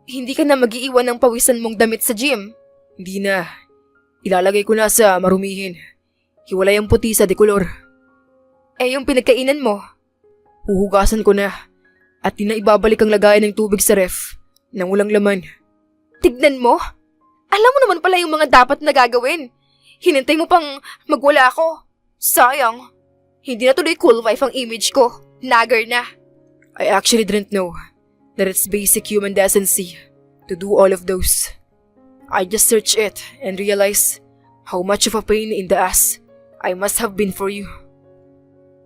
Hindi ka na mag-iiwan ng pawisan mong damit sa gym. Hindi na. Ilalagay ko na sa marumihin. Hiwalay ang puti sa dekolor. Yung pinagkainan mo? Huhugasan ko na. At di na ibabalik ang lagayan ng tubig sa ref nang walang laman. Tignan mo. Alam mo naman pala yung mga dapat na gagawin. Hinintay mo pang magwala ako. Sayang. Hindi na tuloy cool wife ang image ko. Nagger na. I actually didn't know that it's basic human decency to do all of those. I just searched it and realized how much of a pain in the ass I must have been for you.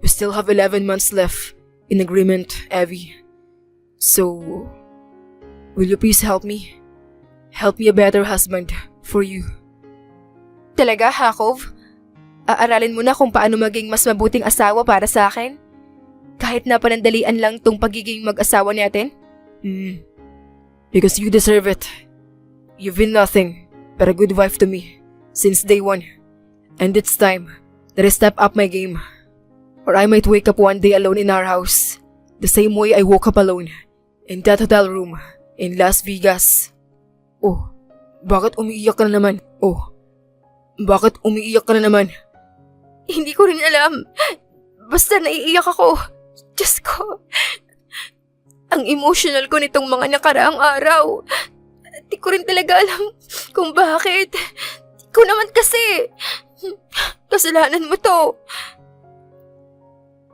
We still have 11 months left in agreement, Evie. So, will you please help me? Help me a better husband for you. Talaga, Jacob? Aaralin mo na kung paano maging mas mabuting asawa para sa akin? Kahit na panandalian lang tong pagiging mag-asawa natin? Because you deserve it. You've been nothing but a good wife to me since day one. And it's time that I step up my game. Or I might wake up one day alone in our house, the same way I woke up alone in that hotel room in Las Vegas. Oh, bakit umiiyak ka na naman? Bakit umiiyak ka na naman? Hindi ko rin alam. Basta naiiyak ako. Diyos ko. Ang emotional ko nitong mga nakaraang araw. Di ko rin talaga alam kung bakit. Ikaw naman kasi. Kasalanan mo to.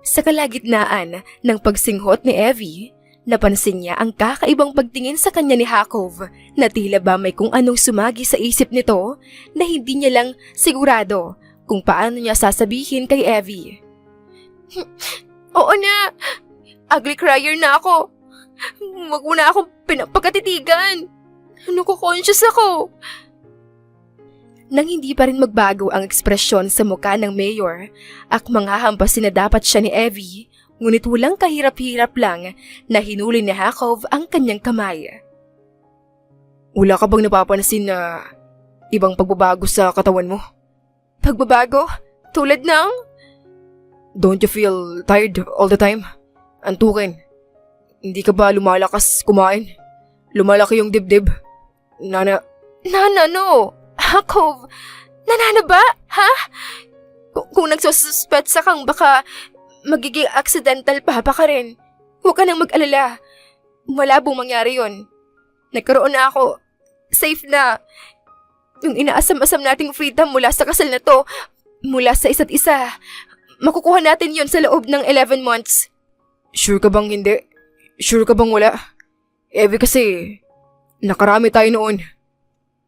Sa kalagitnaan ng pagsinghot ni Evie, napansin niya ang kakaibang pagtingin sa kanya ni Jacob na tila ba may kung anong sumagi sa isip nito na hindi niya lang sigurado kung paano niya sasabihin kay Evie. Oo na, ugly crier na ako. Huwag mo na akong pinapagkatitigan. Conscious ako. Nang hindi pa rin magbago ang ekspresyon sa mukha ng mayor, akmang hahampasin na dapat siya ni Evie, ngunit walang kahirap-hirap lang na hinuli ni Jacob ang kanyang kamay. Wala ka bang napapansin na ibang pagbabago sa katawan mo? Pagbabago? Tulad ng? Don't you feel tired all the time? Antukin. Hindi ka ba lumalakas kumain? Lumalaki yung dibdib? Nana, no! Jacob, nanana ba? Ha? Kung nagsususpetsa kang baka magiging accidental pa ka rin, huwag ka nang mag-alala. Malabong mangyari yon. Nagkaroon na ako. Safe na. Yung inaasam-asam nating freedom mula sa kasal na to, mula sa isa't isa, makukuha natin yon sa loob ng 11 months. Sure ka bang hindi? Sure ka bang wala? Evie kasi, nakarami tayo noon.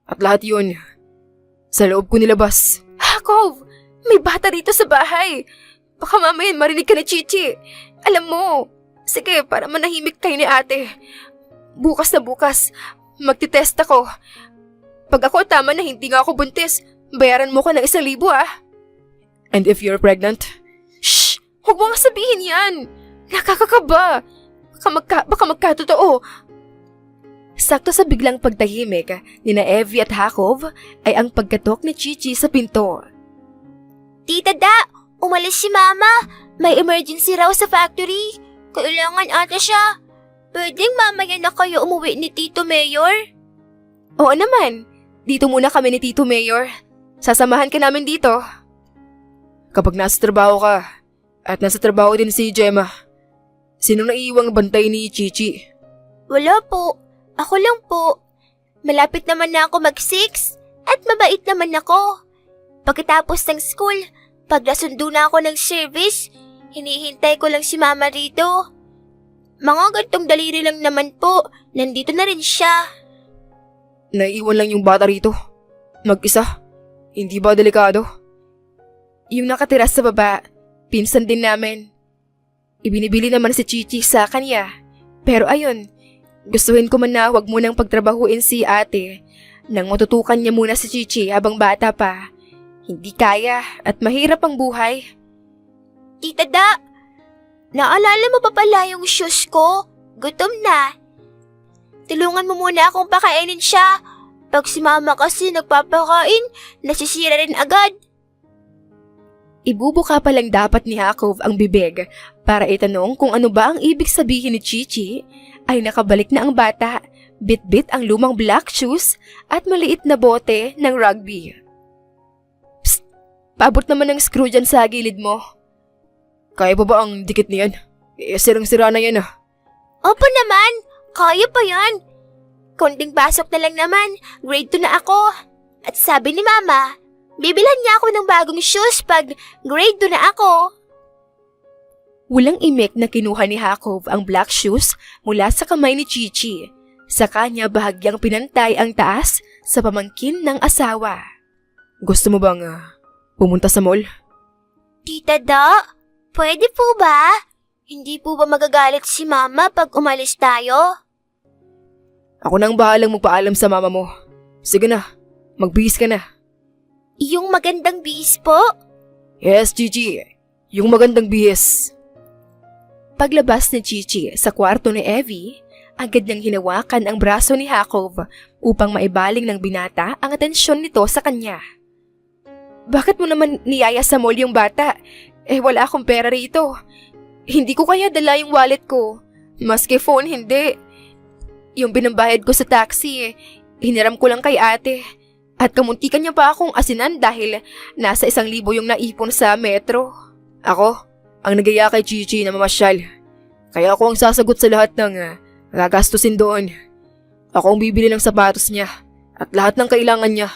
At lahat yun, sa loob ko nilabas. Jacob, may bata dito sa bahay. Baka mamaya marinig ka ni Chichi. Alam mo, sige, para manahimik kayo ni ate. Bukas na bukas, magtitest ako. Pag ako tama na hindi nga ako buntis, bayaran mo ka ng 1,000 ah. And if you're pregnant? Shh! Huwag mo nga sabihin yan! Nakakakaba! Baka magkatotoo. Sakto sa biglang pagtahimik ni na Evie at Jacob ay ang pagkatok ni Chichi sa pinto. Tita Da, umalis si Mama. May emergency raw sa factory. Kailangan ata siya. Pwedeng mamaya na kayo umuwi ni Tito Mayor? Oo naman. Dito muna kami ni Tito Mayor. Sasamahan ka namin dito. Kapag nasa trabaho ka, at nasa trabaho din si Gemma, sino naiiwang bantay ni Chichi? Wala po. Ako lang po. Malapit naman na ako mag-6 at mabait naman ako. Pagkatapos ng school, pag nasundo na ako ng service, hinihintay ko lang si Mama rito. Mga gantong daliri lang naman po, nandito na rin siya. Naiiwan lang yung bata rito. Mag-isa. Hindi ba delikado? Yung nakatira sa baba, pinsan din namin. Ibinibili naman si Chichi sa kanya. Pero ayun, gustuhin ko man na wag munang pagtrabahuin si ate nang matutukan niya muna si Chichi habang bata pa. Hindi kaya at mahirap ang buhay. Tita Da, naalala mo pa pala yung shoes ko? Gutom na. Tulungan mo muna akong pakainin siya. Pag si Mama kasi nagpapakain, nasisira rin agad. Ibubuka pa lang dapat ni Jacob ang bibig para itanong kung ano ba ang ibig sabihin ni Chichi, ay nakabalik na ang bata, bit-bit ang lumang black shoes at maliit na bote ng rugby. Psst! Paabot naman ng screw dyan sa gilid mo. Kaya pa ba ang dikit niyan? Sirang-sira na yan ah. Opo naman, kaya pa yan. Konting pasok na lang naman, grade 2 na ako. At sabi ni Mama, bibilhan niya ako ng bagong shoes pag grade 2 na ako. Walang imik na kinuha ni Jacob ang black shoes mula sa kamay ni Chichi. Sa kanya bahagyang pinantay ang taas sa pamangkin ng asawa. Gusto mo bang pumunta sa mall? Tita Da, pwede po ba? Hindi po ba magagalit si Mama pag umalis tayo? Ako nang bahalang magpaalam sa mama mo. Sige na, magbihis ka na. Yung magandang bihis po? Yes, Chichi. Yung magandang bihis. Paglabas ni Chichi sa kwarto ni Evie, agad niyang hinawakan ang braso ni Hakov upang maibaling ng binata ang atensyon nito sa kanya. Bakit mo naman niyaya sa mall yung bata? Wala akong pera rito. Hindi ko kaya dala yung wallet ko. Maski phone, hindi. Yung binambayad ko sa taxi, hiniram ko lang kay ate. At kamuntikan niya pa akong asinan dahil nasa 1,000 yung naipon sa metro. Ako, ang nagaya kay Chichi na mamasyal. Kaya ako ang sasagot sa lahat ng gagastusin doon. Ako ang bibili ng sapatos niya at lahat ng kailangan niya.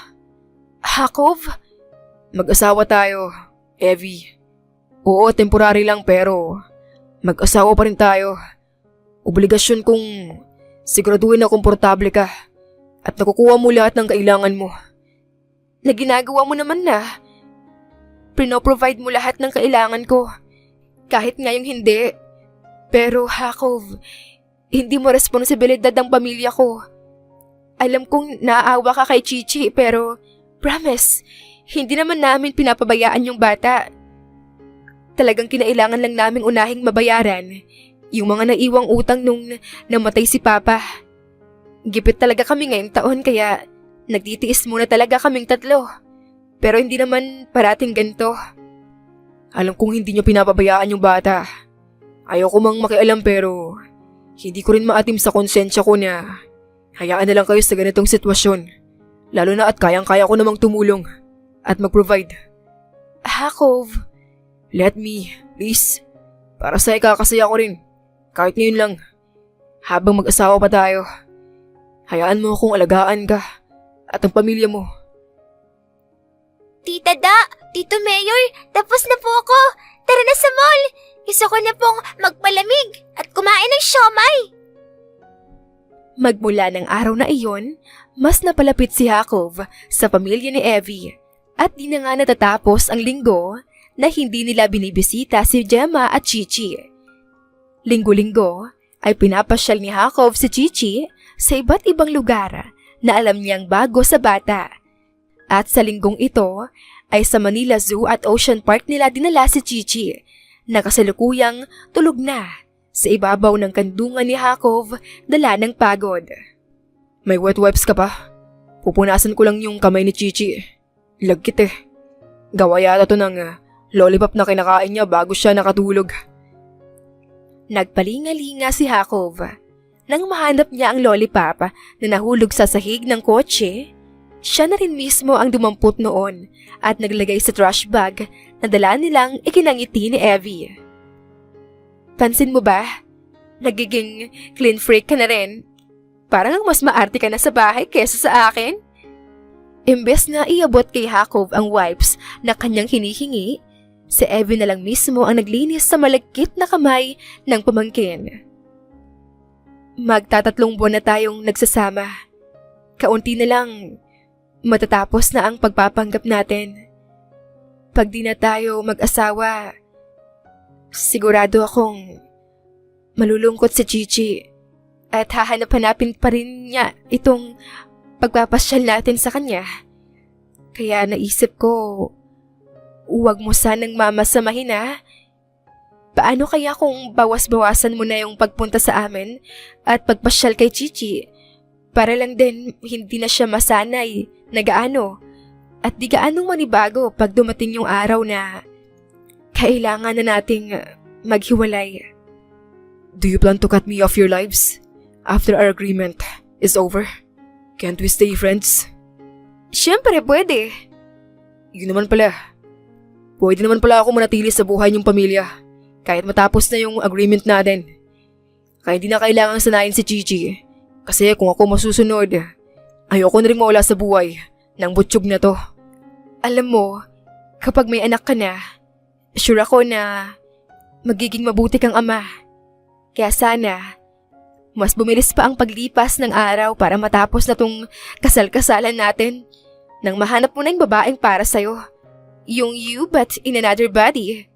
Hakov? Mag-asawa tayo, Evie. Oo, temporary lang pero mag-asawa pa rin tayo. Obligasyon kong siguraduhin na komportable ka at nakukuha mo lahat ng kailangan mo. Na ginagawa mo naman na. Pinoprovide mo lahat ng kailangan ko. Kahit ngayong hindi. Pero Hakov, hindi mo responsibilidad ang pamilya ko. Alam kong naaawa ka kay Chichi pero promise, hindi naman namin pinapabayaan yung bata. Talagang kinailangan lang naming unahing mabayaran yung mga naiwang utang nung namatay si Papa. Gipit talaga kami ngayong taon kaya nagtitiis muna talaga kaming 3. Pero hindi naman parating ganito. Alam kong hindi niyo pinapabayaan yung bata. Ayoko mang makialam pero hindi ko rin maatim sa konsensya ko na hayaan na lang kayo sa ganitong sitwasyon. Lalo na at kayang-kaya ko namang tumulong at mag-provide. Hakov, Let me, please. Para sa ikakasaya ko rin. Kahit ngayon lang. Habang mag-asawa pa tayo. Hayaan mo akong alagaan ka at ang pamilya mo. Tita Da, Tito Mayor, tapos na po ako. Tara na sa mall. Gusto ko na pong magpalamig at kumain ng siomay. Magmula ng araw na iyon, mas napalapit si Hakov sa pamilya ni Evie at di na nga natatapos ang linggo na hindi nila binibisita si Gemma at Chichi. Linggo-linggo ay pinapasyal ni Hakov si Chichi sa iba't ibang lugar na alam niyang bago sa bata. At sa linggong ito ay sa Manila Zoo at Ocean Park nila dinala si Chichi na kasalukuyang tulog na sa ibabaw ng kandungan ni Hakov dala ng pagod. May wet wipes ka pa? Pupunasan ko lang yung kamay ni Chichi. Lagkit eh. Gawa yata to ng lollipop na kinakain niya bago siya nakatulog. Nagpalingalinga si Hakov. Nang mahanap niya ang lollipop na nahulog sa sahig ng kotse, siya na rin mismo ang dumampot noon at naglagay sa trash bag na dala nilang ikinangiti ni Evie. Pansin mo ba? Nagiging clean freak ka na rin. Parang mas maarte ka na sa bahay kesa sa akin. Imbes na iabot kay Hakov ang wipes na kanyang hinihingi, si Evie na lang mismo ang naglinis sa malagkit na kamay ng pamangkin. Magtatatlong buwan na tayong nagsasama. Kaunti na lang, matatapos na ang pagpapanggap natin. Pag di na tayo mag-asawa, sigurado akong malulungkot si Chichi at hahanap-hanapin pa rin niya itong pagpapasyal natin sa kanya. Kaya naisip ko, huwag mo sanang mamasamahin ha. Paano kaya kung bawas-bawasan mo na yung pagpunta sa amin at pagpasyal kay Chichi para lang din hindi na siya masanay na gaano at di gaanong manibago pag dumating yung araw na kailangan na nating maghiwalay. Do you plan to cut me off your lives after our agreement is over? Can't we stay friends? Siyempre pwede. Yun naman pala. Pwede naman pala ako manatili sa buhay niyong pamilya kahit matapos na yung agreement natin. Kaya hindi na kailangang sanayin si Chichi kasi kung ako masusunod, ayoko na rin mawala sa buhay ng butsyog na to. Alam mo, kapag may anak ka na, sure ako na magiging mabuti kang ama. Kaya sana, mas bumilis pa ang paglipas ng araw para matapos na tong kasal-kasalan natin nang mahanap mo na yung babaeng para sa'yo. Yung you but in another body.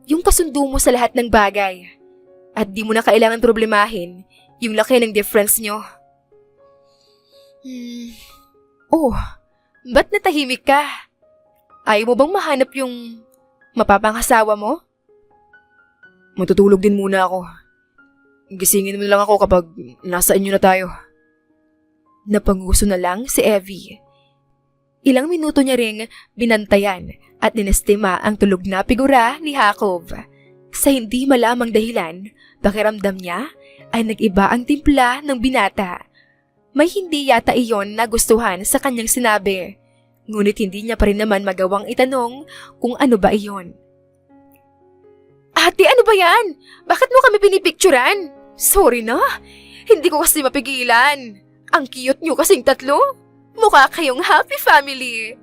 Yung kasundo mo sa lahat ng bagay. At di mo na kailangan problemahin yung laki ng difference nyo. Oh, ba't natahimik ka? Ayaw mo bang mahanap yung mapapangasawa mo? Matutulog din muna ako. Gisingin mo lang ako kapag nasa inyo na tayo. Napanguso na lang si Evie. Ilang minuto niya ring binantayan at inestima ang tulog na figura ni Jacob. Sa hindi malamang dahilan, pakiramdam niya ay nag-iba ang timpla ng binata. May hindi yata iyon nagustuhan sa kanyang sinabi. Ngunit hindi niya pa rin naman magawang itanong kung ano ba iyon. Ate, ano ba yan? Bakit mo kami pinipicturan? Sorry na, hindi ko kasi mapigilan. Ang cute niyo kasing tatlo. Mukha kayong happy family.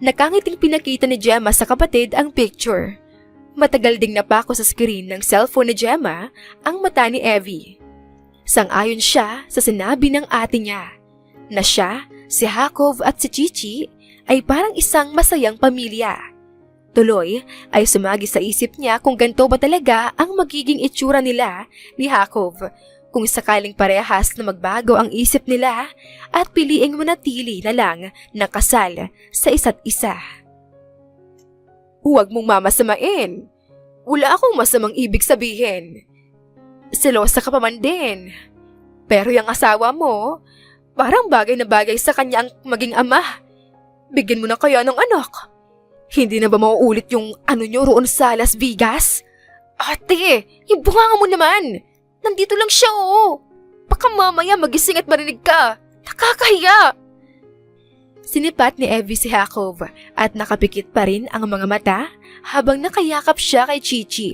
Nakangiting pinakita ni Gemma sa kapatid ang picture. Matagal ding napako sa screen ng cellphone ni Gemma ang mata ni Evie. Sang-ayon siya sa sinabi ng ate niya na siya, si Jacob at si Chichi ay parang isang masayang pamilya. Tuloy ay sumagi sa isip niya kung ganito ba talaga ang magiging itsura nila ni Jacob kung sakaling parehas na magbago ang isip nila at piliing manatili na lang na kasal sa isa't isa. Huwag mong mamasamain. Wala akong masamang ibig sabihin. Selosa ka pa man din. Pero yung asawa mo, parang bagay na bagay sa kanya ang maging ama. Bigyan mo na kaya ng anak. Hindi na ba mauulit yung ano nyo roon sa Las Vegas? Ate, yung bunganga mo naman. Nandito lang siya, oh. Baka mamaya magising at marinig ka. Nakakahiya. Sinipat ni Evie si Jacob at nakapikit pa rin ang mga mata habang nakayakap siya kay Chichi.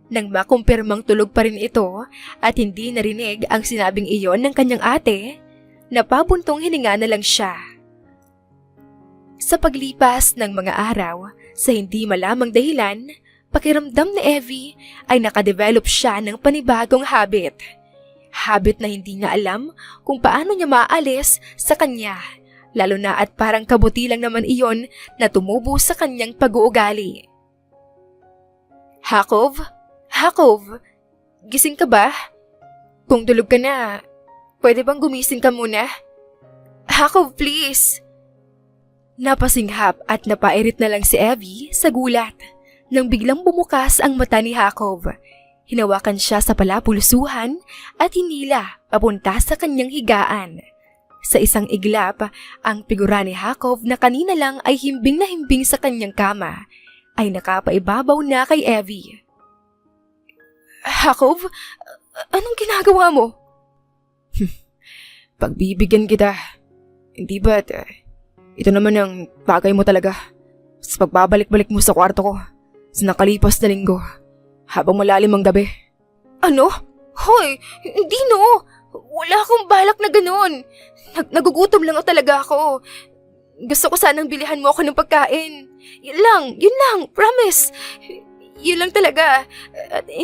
Nang makumpirmang tulog pa rin ito at hindi narinig ang sinabing iyon ng kanyang ate, napabuntong hininga na lang siya. Sa paglipas ng mga araw, sa hindi malamang dahilan, pakiramdam ni Evie ay nakadevelop siya ng panibagong habit. Habit na hindi niya alam kung paano niya maalis sa kanya, lalo na at parang kabuti lang naman iyon na tumubo sa kanyang pag-uugali. Jacob? Jacob? Gising ka ba? Kung tulog ka na, pwede bang gumising ka muna? Jacob, please! Napasinghap at napairit na lang si Evie sa gulat. Nang biglang bumukas ang mata ni Jacob, hinawakan siya sa palapulsuhan at hinila papunta sa kanyang higaan. Sa isang iglap, ang figura ni Jacob na kanina lang ay himbing na himbing sa kanyang kama ay nakapaibabaw na kay Evie. Jacob, anong ginagawa mo? Pagbibigyan kita. Hindi ba't ito naman ang bagay mo talaga sa pagbabalik-balik mo sa kwarto ko sa nakalipas na linggo habang malalim ang gabi. Ano? Hoy, hindi no. Wala akong balak na ganun. Nagugutom lang talaga ako. Gusto ko sanang bilihan mo ako ng pagkain. Yun lang, promise. Yun lang talaga.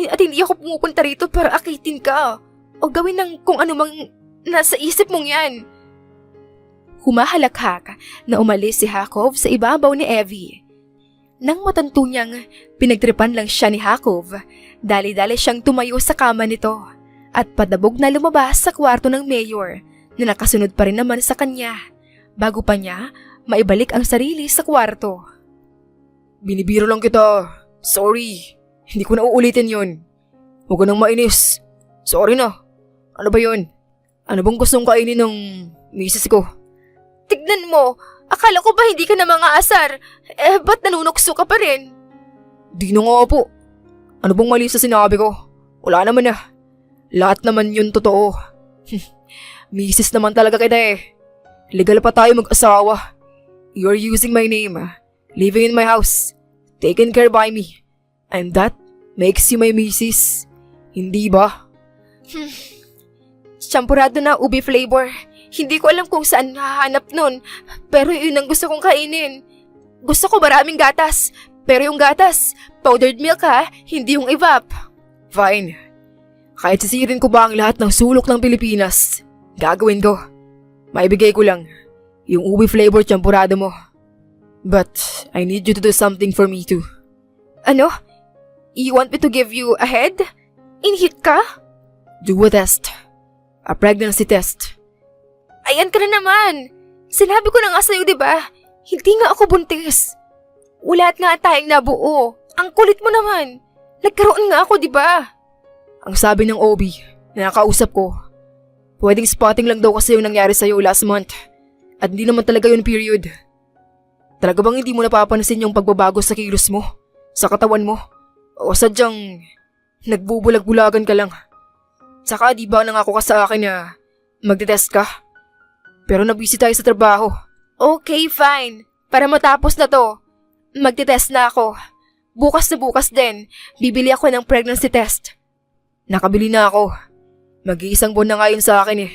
At hindi ako pumupunta rito para akitin ka o gawin ng kung ano mang nasa isip mong yan. Humahalakhak na umalis si Jacob sa ibabaw ni Evie. Nang matanto niyang pinagtripan lang siya ni Jacob, dali-dali siyang tumayo sa kama nito at padabog na lumabas sa kwarto ng mayor na nakasunod pa rin naman sa kanya bago pa niya maibalik ang sarili sa kwarto. Binibiro lang kita. Sorry. Hindi ko na uulitin yun. Huwag ka nang mainis. Sorry na. Ano ba yun? Ano bang gustong kainin ng misis ko? Tignan mo. Akala ko ba hindi ka na mga asar? Ba't nanunukso ka pa rin? Di na nga po. Ano bang mali sa sinabi ko? Wala naman na. Lahat naman yun totoo. Misis naman talaga kita eh. Legal pa tayo mag-asawa. You're using my name. Living in my house. Taken care by me. And that makes you my misis. Hindi ba? Champurado na ubi flavor. Hindi ko alam kung saan hahanap nun. Pero yun ang gusto kong kainin. Gusto ko maraming gatas. Pero yung gatas, powdered milk ha, hindi yung evap. Fine. Kahit sisirin ko ba ang lahat ng sulok ng Pilipinas, gagawin ko. Maibigay ko lang. Yung ube flavor champurado mo. But I need you to do something for me too. Ano? You want me to give you a head? Inhit ka? Do a test. A pregnancy test. Ayan ka na naman. Sinabi ko na nga sa'yo, di ba? Hindi nga ako buntis. Wala nga tayong nabuo. Ang kulit mo naman. Nagkaroon nga ako, di ba? Ang sabi ng OB na nakausap ko, pwedeng spotting lang daw kasi yung nangyari sa'yo last month. At hindi naman talaga yun period. Talaga bang hindi mo napapansin yung pagbabago sa kilos mo? Sa katawan mo? O sadyang nagbubulag-bulagan ka lang? Saka di ba nangako ka sa akin na magte-test ka? Pero nabisi tayo sa trabaho. Okay, fine. Para matapos na to, magte-test na ako. Bukas na bukas din, bibili ako ng pregnancy test. Nakabili na ako. Mag-iisang buwan na nga yun sa akin eh.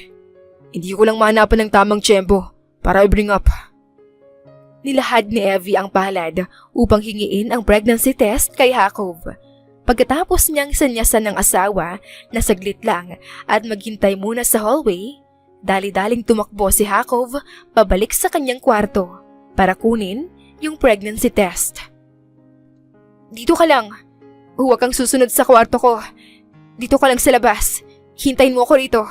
Hindi ko lang mahanapan ng tamang tiyempo para i-bring up. Nilahad ni Evie ang palad upang hingiin ang pregnancy test kay Jacob. Pagkatapos niyang sanyasan ng asawa na saglit lang at maghintay muna sa hallway, dali-daling tumakbo si Jacob pabalik sa kanyang kwarto para kunin yung pregnancy test. Dito ka lang. Huwag kang susunod sa kwarto ko. Dito ka lang sa labas. Hintayin mo ako rito.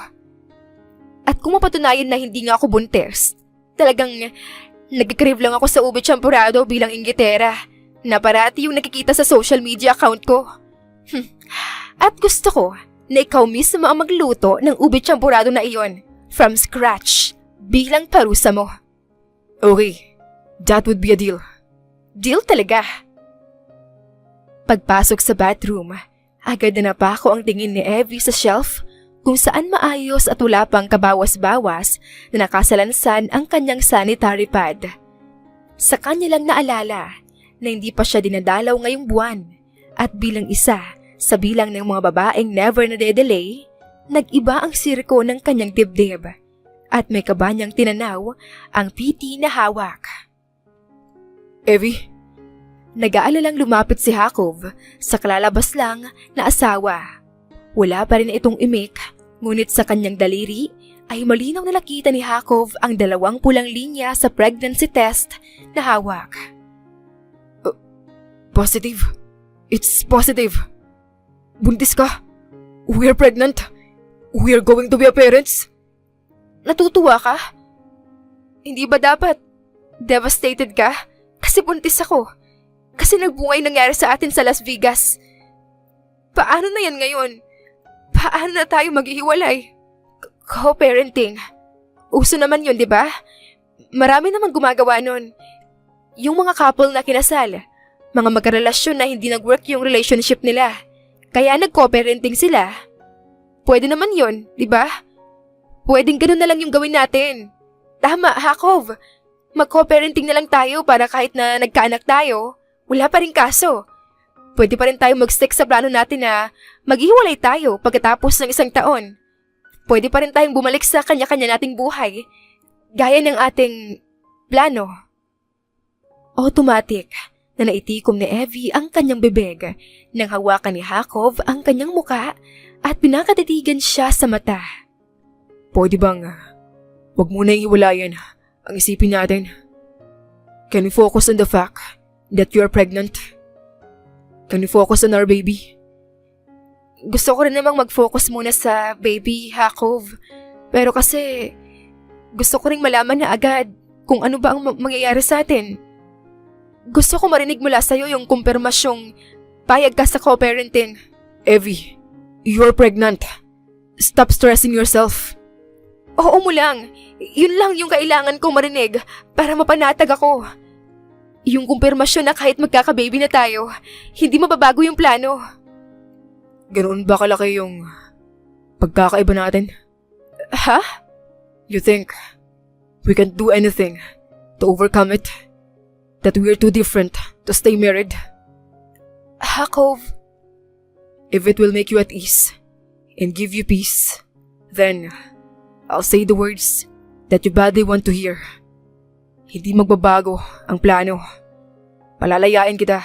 At kung mapatunayan na hindi nga ako buntis, talagang nag-crave lang ako sa ube champurado bilang inggitera na parati yung nakikita sa social media account ko. At gusto ko na ikaw mismo ang magluto ng ube champurado na iyon from scratch bilang parusa mo. Okay, that would be a deal. Deal talaga. Pagpasok sa bathroom, agad na napako ang tingin ni Evie sa shelf kung saan maayos at wala pang kabawas-bawas na nakasalansan ang kanyang sanitary pad. Sa kanya lang naalala na hindi pa siya dinadalaw ngayong buwan at bilang isa sa bilang ng mga babaeng never na de-delay, nag-iba ang sirko ng kanyang dibdib at may kabanyang tinanaw ang PT na hawak. Evie? Nag-aalalang lumapit si Jacob sa kalalabas lang na asawa. Wala pa rin itong imik, ngunit sa kanyang daliri ay malinaw na nakita ni Jacob ang 2 pulang linya sa pregnancy test na hawak. Positive. It's positive. Buntis ka. We're pregnant. We're going to be a parents. Natutuwa ka? Hindi ba dapat devastated ka? Kasi buntis ako. Kasi nagbungay nangyari sa atin sa Las Vegas. Paano na yan ngayon? Paano na tayo maghihiwalay? Co-parenting. Uso naman yun, di ba? Marami naman gumagawa nun. Yung mga couple na kinasal, mga magkarelasyon na hindi nag-work yung relationship nila, kaya nag-co-parenting sila. Pwede naman yun, di ba? Pwedeng ganun na lang yung gawin natin. Tama, Jacob. Mag-co-parenting na lang tayo para kahit na nagkaanak tayo, wala pa rin kaso. Pwede pa rin tayo mag-stick sa plano natin na maghiwalay tayo pagkatapos ng 1 taon. Pwede pa rin tayong bumalik sa kanya-kanya nating buhay, gaya ng ating plano. Automatic na naitikom ni Evie ang kanyang bibig nang hawakan ni Jacob ang kanyang muka at pinakatitigan siya sa mata. Pwede bang wag muna yung hiwalayan ang isipin natin? Can we focus on the fact that you are pregnant? Can we focus on our baby? Gusto ko rin namang mag-focus muna sa baby, Jacob. Pero kasi gusto ko rin malaman na agad kung ano ba ang mangyayari sa atin. Gusto ko marinig mula sa'yo yung kumpirmasyong payag ka sa co-parenting. Evie, you're pregnant. Stop stressing yourself. Oo mo lang. Yun lang yung kailangan kong marinig para mapanatag ako. Yung kumpirmasyon na kahit magkakababy na tayo, hindi mababago yung plano. Ganoon ba kalaki yung pagkakaiba natin? Ha? You think we can't do anything to overcome it? That we're too different to stay married? Jacob, if it will make you at ease and give you peace, then I'll say the words that you badly want to hear. Hindi magbabago ang plano. Palalayain kita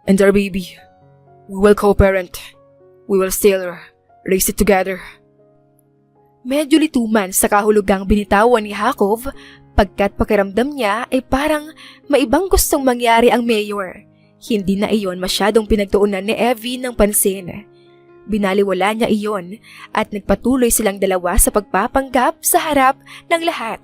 and our baby. We will co-parent. We will still raise it together. Medyo lituman sa kahulugang binitawan ni Jacob pagkat pakiramdam niya ay parang maibang gustong mangyari ang mayor. Hindi na iyon masyadong pinagtuunan ni Evie ng pansin. Binaliwala niya iyon at nagpatuloy silang dalawa sa pagpapanggap sa harap ng lahat.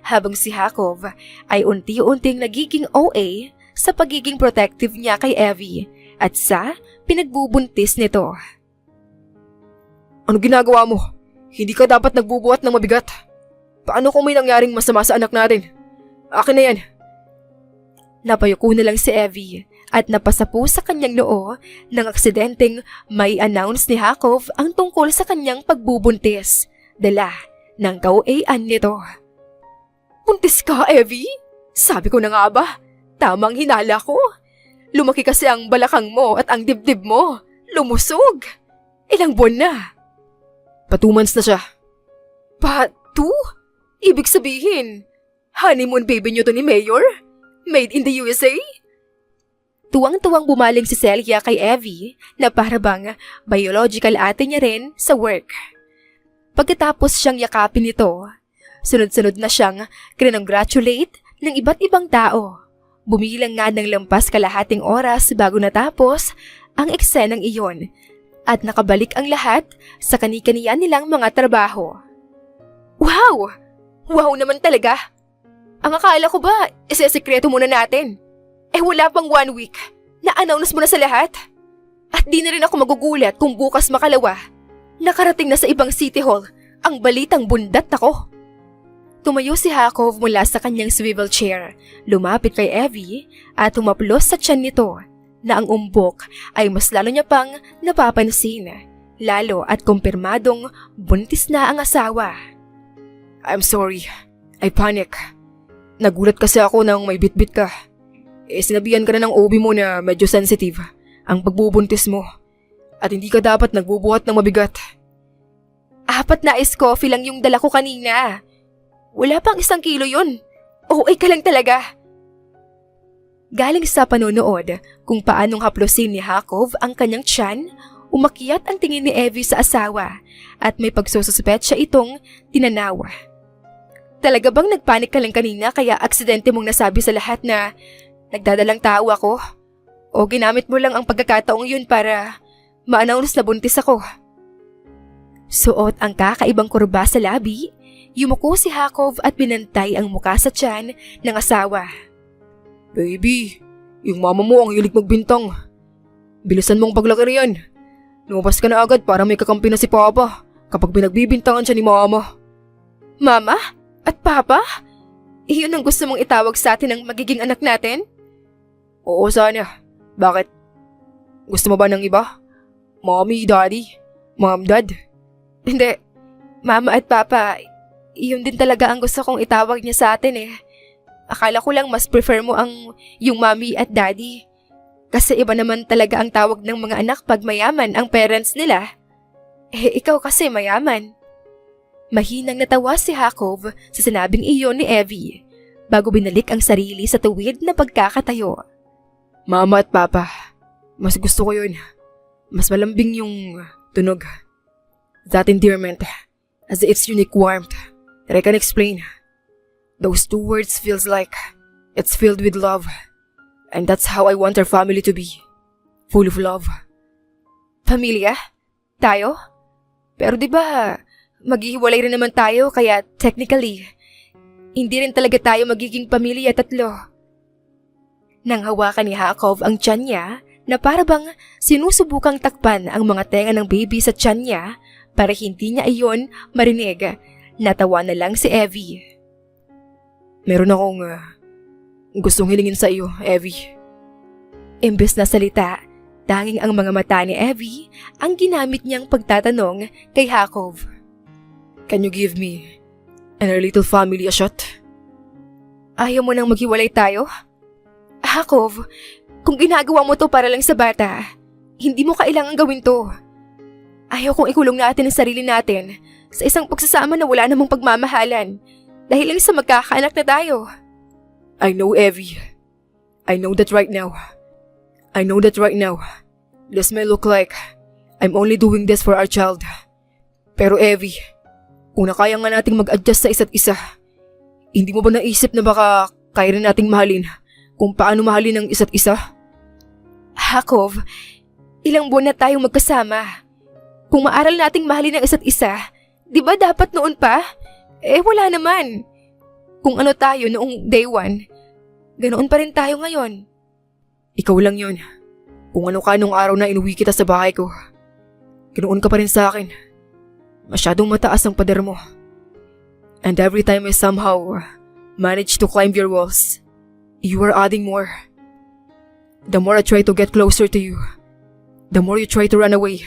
Habang si Hakov ay unti-unting nagiging OA sa pagiging protective niya kay Evie at sa pinagbubuntis nito. Ano ginagawa mo? Hindi ka dapat nagbubuhat ng mabigat. Paano kung may nangyaring masama sa anak natin? Akin na yan. Napayuko na lang si Evie at napasapu sa kanyang noo ng aksidenteng may announce ni Hakov ang tungkol sa kanyang pagbubuntis. Dala ng kauean nito. Buntis ka, Evie? Sabi ko na nga ba? Tamang hinala ko. Lumaki kasi ang balakang mo at ang dibdib mo. Lumusog. Ilang buwan na. Pa 2 months na siya. Pa 2? Ibig sabihin, honeymoon baby niyo to ni Mayor? Made in the USA? Tuwang-tuwang bumaling si Celia kay Evie na para bang biological ate niya rin sa work. Pagkatapos siyang yakapin nito, sunod-sunod na siyang kinongratulate ng iba't ibang tao. Bumilang nga ng lampas kalahating oras bago natapos ang eksenang iyon at nakabalik ang lahat sa kani-kaniya nilang mga trabaho. Wow! Wow naman talaga! Ang akala ko ba, isesekreto muna natin. Eh wala pang 1 week, na-announce mo na sa lahat. At di na rin ako magugulat kung bukas makalawa, nakarating na sa ibang city hall ang balitang bundat ako. Tumayo si Hakov mula sa kanyang swivel chair, lumapit kay Evie at humaplos sa tiyan nito na ang umbok ay mas lalo niya pang napapansin, lalo at kumpirmadong buntis na ang asawa. I'm sorry, I panic. Nagulat kasi ako nang may bitbit ka. Sinabihan ka na ng OB mo na medyo sensitive ang pagbubuntis mo at hindi ka dapat nagbubuhat ng mabigat. 4 na ice coffee lang yung dala ko kanina. Wala pang 1 kilo yun. OA ka lang talaga. Galing sa panonood kung paanong haplosin ni Hakov ang kanyang tiyan, umakyat ang tingin ni Evie sa asawa at may pagsususpet siya itong tinanaw. Talaga bang nagpanik ka lang kanina kaya aksidente mong nasabi sa lahat na nagdadalang tao ako? O ginamit mo lang ang pagkakataong yun para ma-announce na buntis ako? Suot ang kakaibang kurba sa labi, yumuko si Hakov at binantay ang muka sa tiyan ng asawa. Baby, yung mama mo ang hilig magbintang. Bilisan mong paglaki riyan. Lumabas ka na agad para may kakampi na si Papa kapag pinagbibintangan siya ni Mama. Mama? At Papa? Iyon ang gusto mong itawag sa atin ng magiging anak natin? Oo sana. Bakit? Gusto mo ba ng iba? Mommy, Daddy? Mom, Dad? Hindi. Mama at Papa, iyon din talaga ang gusto kong itawag niya sa atin eh. Akala ko lang mas prefer mo yung Mommy at Daddy. Kasi iba naman talaga ang tawag ng mga anak pag mayaman ang parents nila. Eh, ikaw kasi mayaman. Mahinang natawa si Hakov sa sinabing iyon ni Evie bago binalik ang sarili sa tuwid na pagkakatayo. Mama at Papa, mas gusto ko yun. Mas malambing yung tunog. That endearment has its unique warmth that I can explain. Those 2 words feels like it's filled with love. And that's how I want our family to be. Full of love. Pamilya? Tayo? Pero di ba maghihiwalay rin naman tayo kaya technically, hindi rin talaga tayo magiging pamilya 3. Nang hawakan ni Hakov ang tiyan niya na para bang sinusubukang takpan ang mga tenga ng baby sa tiyan niya para hindi niya iyon marinig, natawa na lang si Evie. Meron akong gustong hilingin sa iyo, Evie. Imbes na salita, tanging ang mga mata ni Evie ang ginamit niyang pagtatanong kay Hakov. Can you give me and our little family a shot? Ayaw mo nang maghiwalay tayo? Hakov, kung ginagawa mo to para lang sa bata, hindi mo kailangan gawin to. Ayaw kong ikulong natin ang sarili natin sa isang pagsasama na wala namang pagmamahalan dahil lang sa magkakaanak na tayo. I know, Evie. I know that right now. This may look like I'm only doing this for our child. Pero Evie, kung na kaya nga nating mag-adjust sa isa't isa, Hindi mo ba naisip na baka kaya rin nating mahalin kung paano mahalin ang isa't isa? Hakov, ilang buwan na tayong magkasama. Kung maaral nating mahalin ang isa't isa, di ba dapat noon pa? Wala naman. Kung ano tayo noong day one, ganoon pa rin tayo ngayon. Ikaw lang yun. Kung ano ka nung araw na inuwi kita sa bahay ko, ganoon ka pa rin sa akin. Masyadong mataas ang pader mo. And every time I somehow manage to climb your walls, you are adding more. The more I try to get closer to you, the more you try to run away.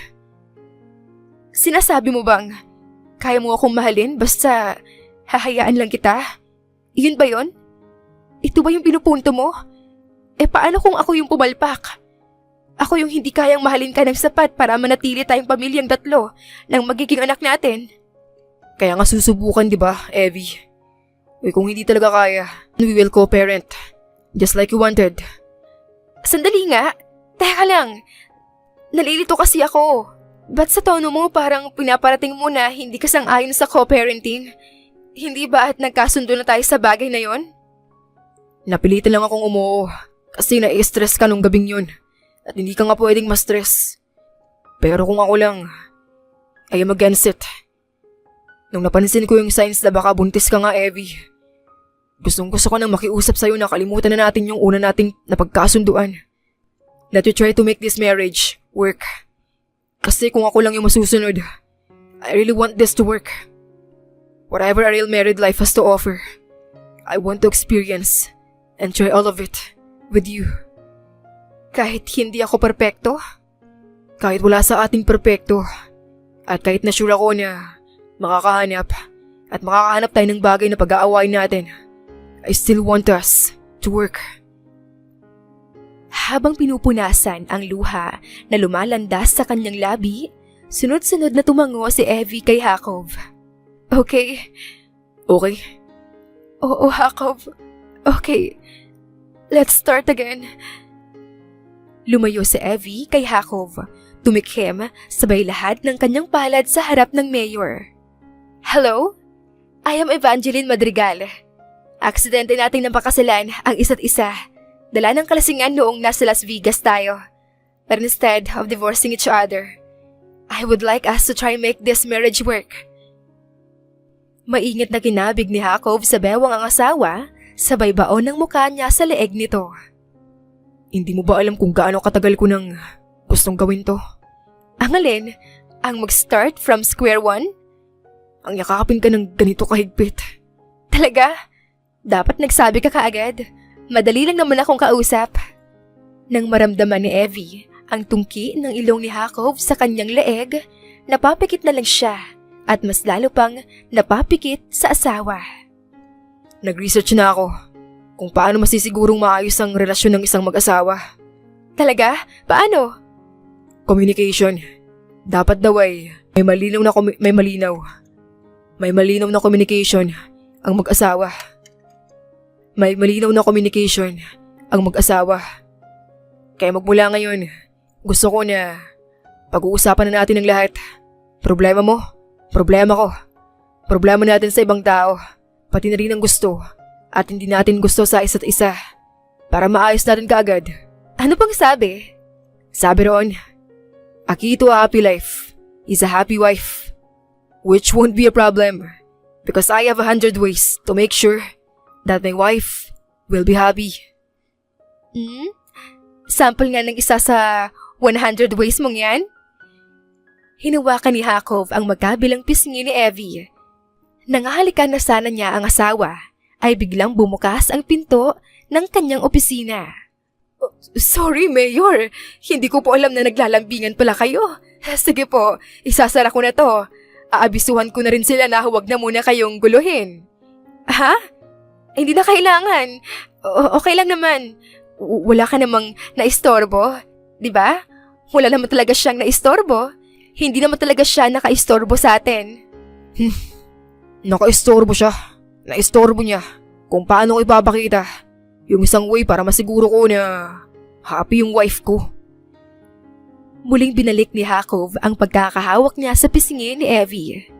Sinasabi mo bang kaya mo akong mahalin basta hahayaan lang kita? Yun ba yun? Ito ba yung pinupunto mo? Paano kung ako yung pumalpak? Ako yung hindi kayang mahalin ka ng sapat para manatili tayong pamilyang tatlo ng magiging anak natin. Kaya nga susubukan, di ba, Evie? Kung hindi talaga kaya, we will co-parent. Just like you wanted. Sandali nga. Teka lang. Nalilito kasi ako. Ba't sa tono mo parang pinaparating mo na hindi ka sang-ayon sa co-parenting? Hindi ba at nagkasundo na tayo sa bagay na yon? Napilitan lang akong umuo kasi na-stress ka nung gabing yun at hindi ka nga pwedeng ma-stress. Pero kung ako lang, I am against it. Nung napansin ko yung signs na baka buntis ka nga, Evie, gusto ko nang makiusap sa'yo na kalimutan na natin yung una nating napagkasunduan. That we try to make this marriage work. Kasi kung ako lang yung masusunod, I really want this to work. Whatever a real married life has to offer, I want to experience and try all of it with you. Kahit hindi ako perpekto? Kahit wala sa ating perpekto, at kahit na sure ako na makakahanap tayo ng bagay na pag-aawain natin, I still want us to work. Habang pinupunasan ang luha na lumalandas sa kanyang labi, sunod-sunod na tumango si Evie kay Hakov. Okay? Okay? Oo, Hakov. Okay. Let's start again. Lumayo si Evie kay Hakov. Tumikhim sabay lahat ng kanyang palad sa harap ng mayor. Hello? I am Evangeline Madrigal. Aksidente nating napakasalan ang isa't isa. Dala ng kalasingan noong nasa Las Vegas tayo. But instead of divorcing each other, I would like us to try make this marriage work. Maingat na kinabig ni Hakov sa bewang ang asawa, sabay baon ng mukha niya sa leeg nito. Hindi mo ba alam kung gaano katagal ko nang gustong gawin to? Ang alin? Ang mag-start from square one? Ang yakapin ka ng ganito kahigpit. Talaga? Dapat nagsabi ka kaagad. Madali lang naman akong kausap. Nang maramdaman ni Evie ang tungki ng ilong ni Hakov sa kanyang leeg, napapikit na lang siya at mas lalo pang napapikit sa asawa. Nag-research na ako kung paano masisigurong maayos ang relasyon ng isang mag-asawa. Talaga? Paano? Communication. Dapat daw ay may malinaw na communication ang mag-asawa. May malinaw na communication ang mag-asawa. Kaya magmula ngayon, gusto ko na pag-uusapan na natin ang lahat. Problema mo, problema ko. Problema natin sa ibang tao, pati na rin ang gusto at hindi natin gusto sa isa't isa. Para maayos natin kaagad. Ano pang sabi? Sabi roon, a key to a happy life is a happy wife. Which won't be a problem because I have 100 ways to make sure that my wife will be happy. Sample nga ng isa sa 100 ways mong yan? Hinawakan ni Hakov ang magkabilang pisngi ni Evie. Nangahalikan na sana niya ang asawa, ay biglang bumukas ang pinto ng kanyang opisina. Sorry, Mayor. Hindi ko po alam na naglalambingan pala kayo. Sige po, isasara ko na to. Aabisuhan ko na rin sila na huwag na muna kayong guluhin. Ha? Hindi na kailangan. Okay lang naman. Wala ka namang naistorbo, di ba? Wala naman talaga siyang naistorbo. Hindi naman talaga siya nakaistorbo sa atin. Nakaistorbo siya. Naistorbo niya. Kung paano ko ipapakita. Yung isang way para masiguro ko na happy yung wife ko. Muling binalik ni Hakov ang pagkakahawak niya sa pisngi ni Evie.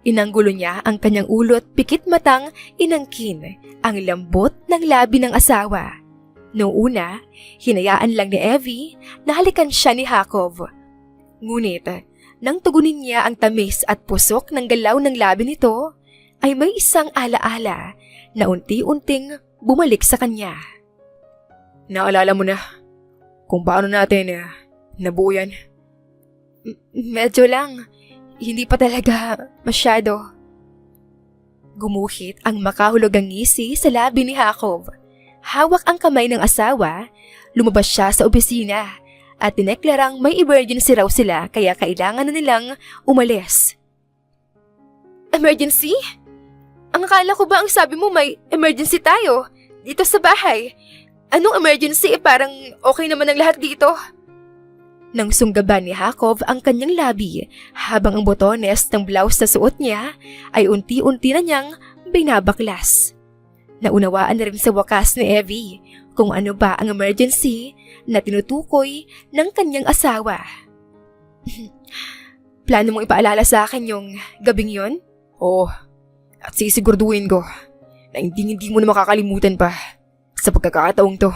Inanggulo niya ang kanyang ulo at pikit matang inangkin ang lambot ng labi ng asawa. Noong una, hinayaan lang ni Evie na halikan siya ni Hakov. Ngunit, nang tugunin niya ang tamis at pusok ng galaw ng labi nito, ay may isang alaala na unti-unting bumalik sa kanya. Naalala mo na kung paano natin nabuo yan? Medyo lang. Hindi pa talaga masyado. Gumuhit ang makahulog ang ngisi sa labi ni Hakov. Hawak ang kamay ng asawa, lumabas siya sa opisina at tineklarang may emergency raw sila kaya kailangan na nilang umalis. Emergency? Ang akala ko ba ang sabi mo may emergency tayo dito sa bahay? Anong emergency? Parang okay naman ang lahat dito. Nang sunggaban ni Hakov ang kanyang labi habang ang botones ng blouse na suot niya ay unti-unti na niyang binabaklas. Naunawaan na rin sa wakas ni Evie kung ano ba ang emergency na tinutukoy ng kanyang asawa. Plano mong ipaalala sa akin yung gabing yon? Oo, at sisiguraduhin ko na hindi mo na makakalimutan pa sa pagkakataong to.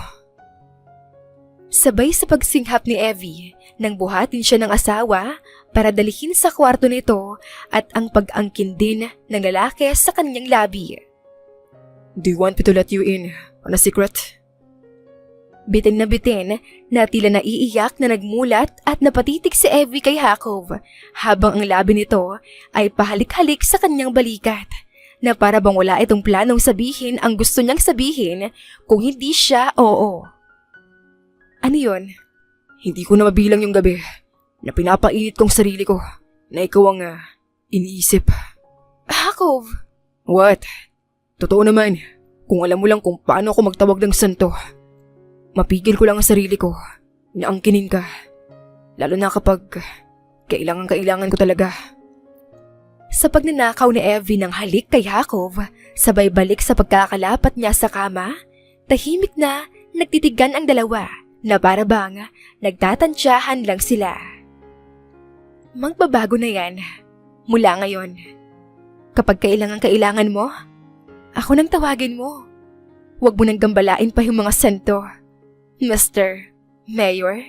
Sabay sa pagsinghap ni Evie, nang buhatin siya ng asawa para dalihin sa kwarto nito at ang pag-angkin din ng lalaki sa kanyang labi. Do you want me to let you in on a secret? Bitin na tila naiiyak na nagmulat at napatitig si Evie kay Hakov habang ang labi nito ay pahalik-halik sa kanyang balikat na para bang wala itong planong sabihin ang gusto niyang sabihin kung hindi siya oo. Ano yon? Hindi ko na mabilang yung gabi na pinapainit kong sarili ko na ikaw ang iniisip. Hakov! What? Totoo naman, kung alam mo lang kung paano ako magtawag ng santo. Mapigil ko lang ang sarili ko na angkinin ka. Lalo na kapag kailangan ko talaga. Sa pagnanakaw ni Evie ng halik kay Hakov, sabay balik sa pagkakalapat niya sa kama, tahimik na nagtitigan ang dalawa na para bang nagtatansyahan lang sila. Magbabago na yan mula ngayon. Kapag kailangan mo, ako nang tawagin mo. Huwag mo nang gambalain pa yung mga santo. Mr. Mayor,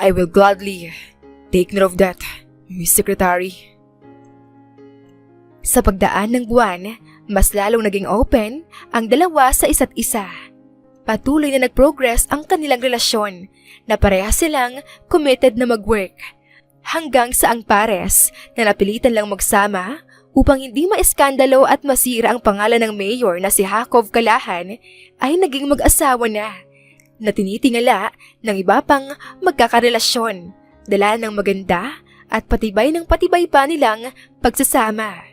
I will gladly take note of that, Miss Secretary. Sa pagdaan ng buwan, mas lalong naging open ang dalawa sa isa't isa. Patuloy na nag-progress ang kanilang relasyon na parehas silang committed na mag-work. Hanggang sa ang pares na napilitan lang magsama upang hindi maiskandalo at masira ang pangalan ng mayor na si Hakov Kalahan ay naging mag-asawa na tinitingala ng iba pang magkakarelasyon, dala ng maganda at patibay pa nilang pagsasama.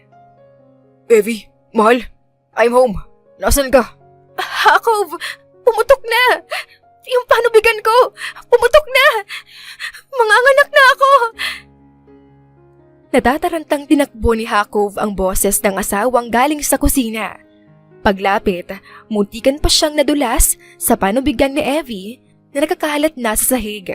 Evie, mahal, I'm home. Nasaan ka? Hakov! Pumutok na! Yung panubigan ko! Pumutok na! Manganganak na ako! Natatarantang tinakbo ni Hakov ang boses ng asawang galing sa kusina. Paglapit, muntikan pa siyang nadulas sa panubigan ni Evie na nakakalat na sa sahig.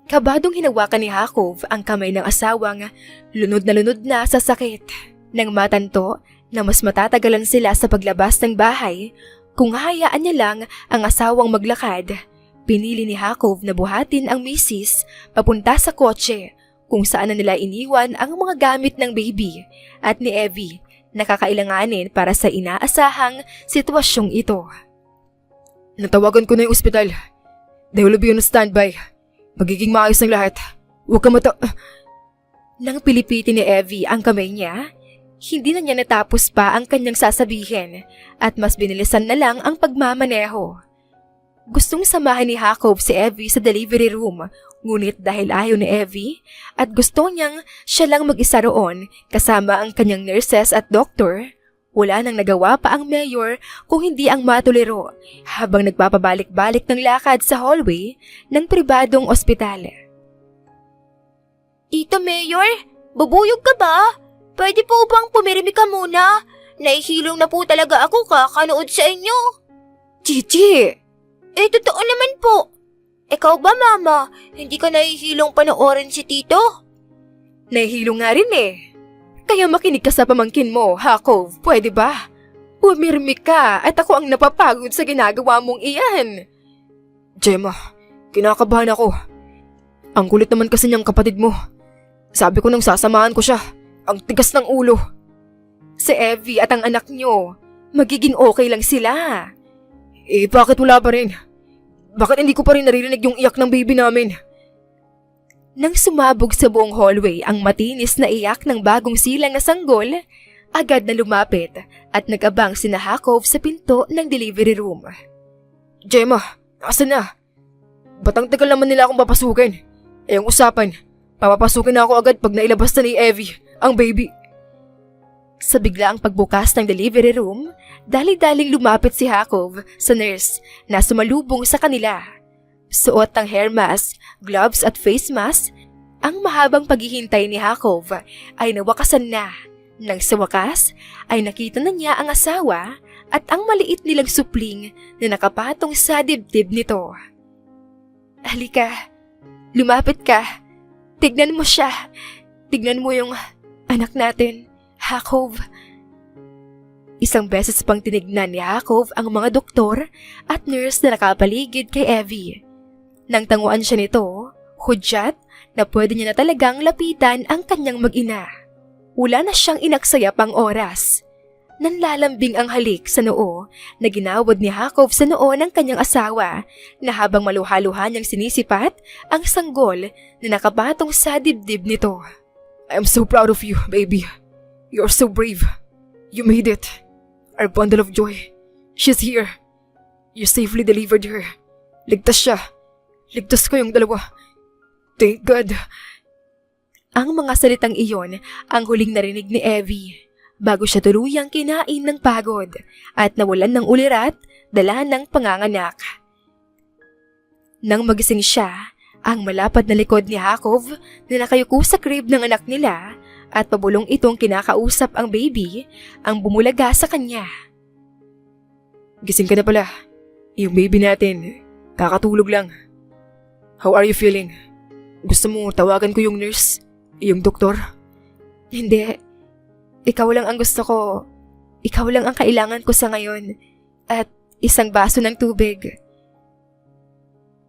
Kabadong hinawakan ni Hakov ang kamay ng asawang lunod na sa sakit. Nang matanto na mas matatagalan sila sa paglabas ng bahay, kung hahayaan niya lang ang asawang maglakad, pinili ni Hakov na buhatin ang misis papunta sa kotse kung saan na nila iniwan ang mga gamit ng baby at ni Evie na kakailanganin para sa inaasahang sitwasyong ito. Natawagan ko na yung ospital. They will be on standby. Magiging maayos ang lahat. Huwag ka Nang pilipiti ni Evie ang kamay niya, hindi na niya natapos pa ang kanyang sasabihin at mas binilisan na lang ang pagmamaneho. Gustong samahan ni Hakov si Evie sa delivery room, ngunit dahil ayaw ni Evie at gusto niyang siya lang mag-isa roon kasama ang kanyang nurses at doktor, wala nang nagawa pa ang mayor kung hindi ang matuliro habang nagpapabalik-balik ng lakad sa hallway ng pribadong ospital. Tito Mayor, bubuyog ka ba? Pwede po bang pumirimi ka muna? Nahihilong na po talaga ako kakanood sa inyo. Gigi! Totoo naman po. Ikaw ba, Mama? Hindi ka nahihilong panoorin si Tito? Nahihilo nga rin eh. Kaya makinig ka sa pamangkin mo, Jacob, pwede ba? Umirmi ka at ako ang napapagod sa ginagawa mong iyan. Gemma, kinakabahan ako. Ang kulit naman kasi niyang kapatid mo. Sabi ko nang sasamahan ko siya. Ang tigas ng ulo. Si Evie at ang anak niyo, magiging okay lang sila. Eh bakit wala pa rin? Bakit hindi ko pa rin naririnig yung iyak ng baby namin? Nang sumabog sa buong hallway ang matinis na iyak ng bagong silang na sanggol, agad na lumapit at nag-abang sina Jacob sa pinto ng delivery room. Gemma, asan na? Ba't ang tagal naman nila akong papasukin? Eh yung usapan, papapasukin na ako agad pag nailabas na ni Evie, ang baby. Sa biglaang pagbukas ng delivery room, dali-daling lumapit si Jacob sa nurse na sumalubong sa kanila. Suot ng hair mask, gloves at face mask, ang mahabang paghihintay ni Jacob ay nawakasan na. Nang sa wakas ay nakita na niya ang asawa at ang maliit nilang supling na nakapatong sa dibdib nito. Halika, lumapit ka. Tignan mo siya. Tignan mo yung anak natin, Jacob. Isang beses pang tinignan ni Jacob ang mga doktor at nurse na nakapaligid kay Evie. Nang tanguan siya nito, hudyat na pwede niya na talagang lapitan ang kanyang mag-ina. Wala na siyang inaksaya pang oras. Nanlalambing ang halik sa noo na ginawad ni Jacob sa noo ng kanyang asawa na habang maluha-luha niyang sinisipat ang sanggol na nakapatong sa dibdib nito. I'm so proud of you, baby. You're so brave. You made it. Our bundle of joy. She's here. You safely delivered her. Ligtas siya. Ligtas kayong dalawa. Thank God. Ang mga salitang iyon ang huling narinig ni Evie bago siya tuluyang kinain ng pagod at nawalan ng ulirat dala ng panganganak. Nang magising siya, ang malapad na likod ni Jacob na nakayuko sa crib ng anak nila at pabulong itong kinakausap ang baby ang bumulaga sa kanya. Gising ka na pala. Yung baby natin, kakatulog lang. How are you feeling? Gusto mo tawagan ko yung nurse? Yung doktor? Hindi. Ikaw lang ang gusto ko. Ikaw lang ang kailangan ko sa ngayon. At isang baso ng tubig.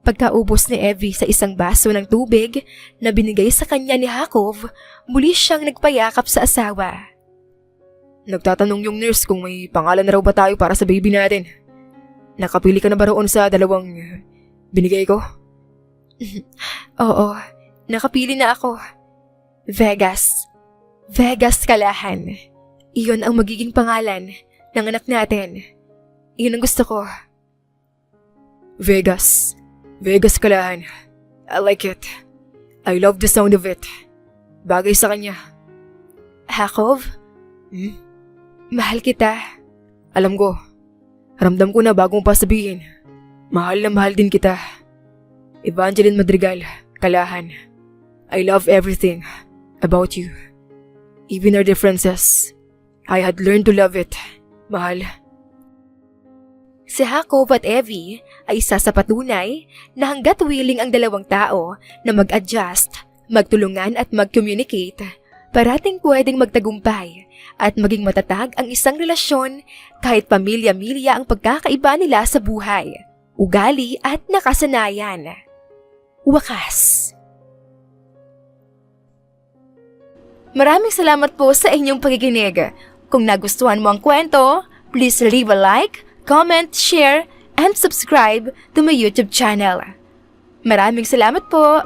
Pagkaubos ni Evie sa isang baso ng tubig na binigay sa kanya ni Jacob, muli siyang nagpayakap sa asawa. Nagtatanong yung nurse kung may pangalan na raw ba tayo para sa baby natin. Nakapili ka na ba roon sa dalawang binigay ko? Oo, nakapili na ako. Vegas. Vegas Kalahan. Iyon ang magiging pangalan ng anak natin. Iyon ang gusto ko. Vegas. Vegas Kalahan. I like it. I love the sound of it. Bagay sa kanya. Jacob? Mahal kita. Alam ko. Ramdam ko na bago mo pa sabihin. Mahal na mahal din kita. Evangeline Madrigal, Kalahan. I love everything about you. Even our differences. I had learned to love it. Mahal. Si Jacob at Evie ay isa sa patunay na hanggat willing ang dalawang tao na mag-adjust, magtulungan at mag-communicate, parating pwedeng magtagumpay at maging matatag ang isang relasyon kahit pamilya-milya ang pagkakaiba nila sa buhay, ugali at nakasanayan. Wakas. Maraming salamat po sa inyong pakikinig. Kung nagustuhan mo ang kwento, please leave a like, comment, share, and subscribe to my YouTube channel. Maraming salamat po!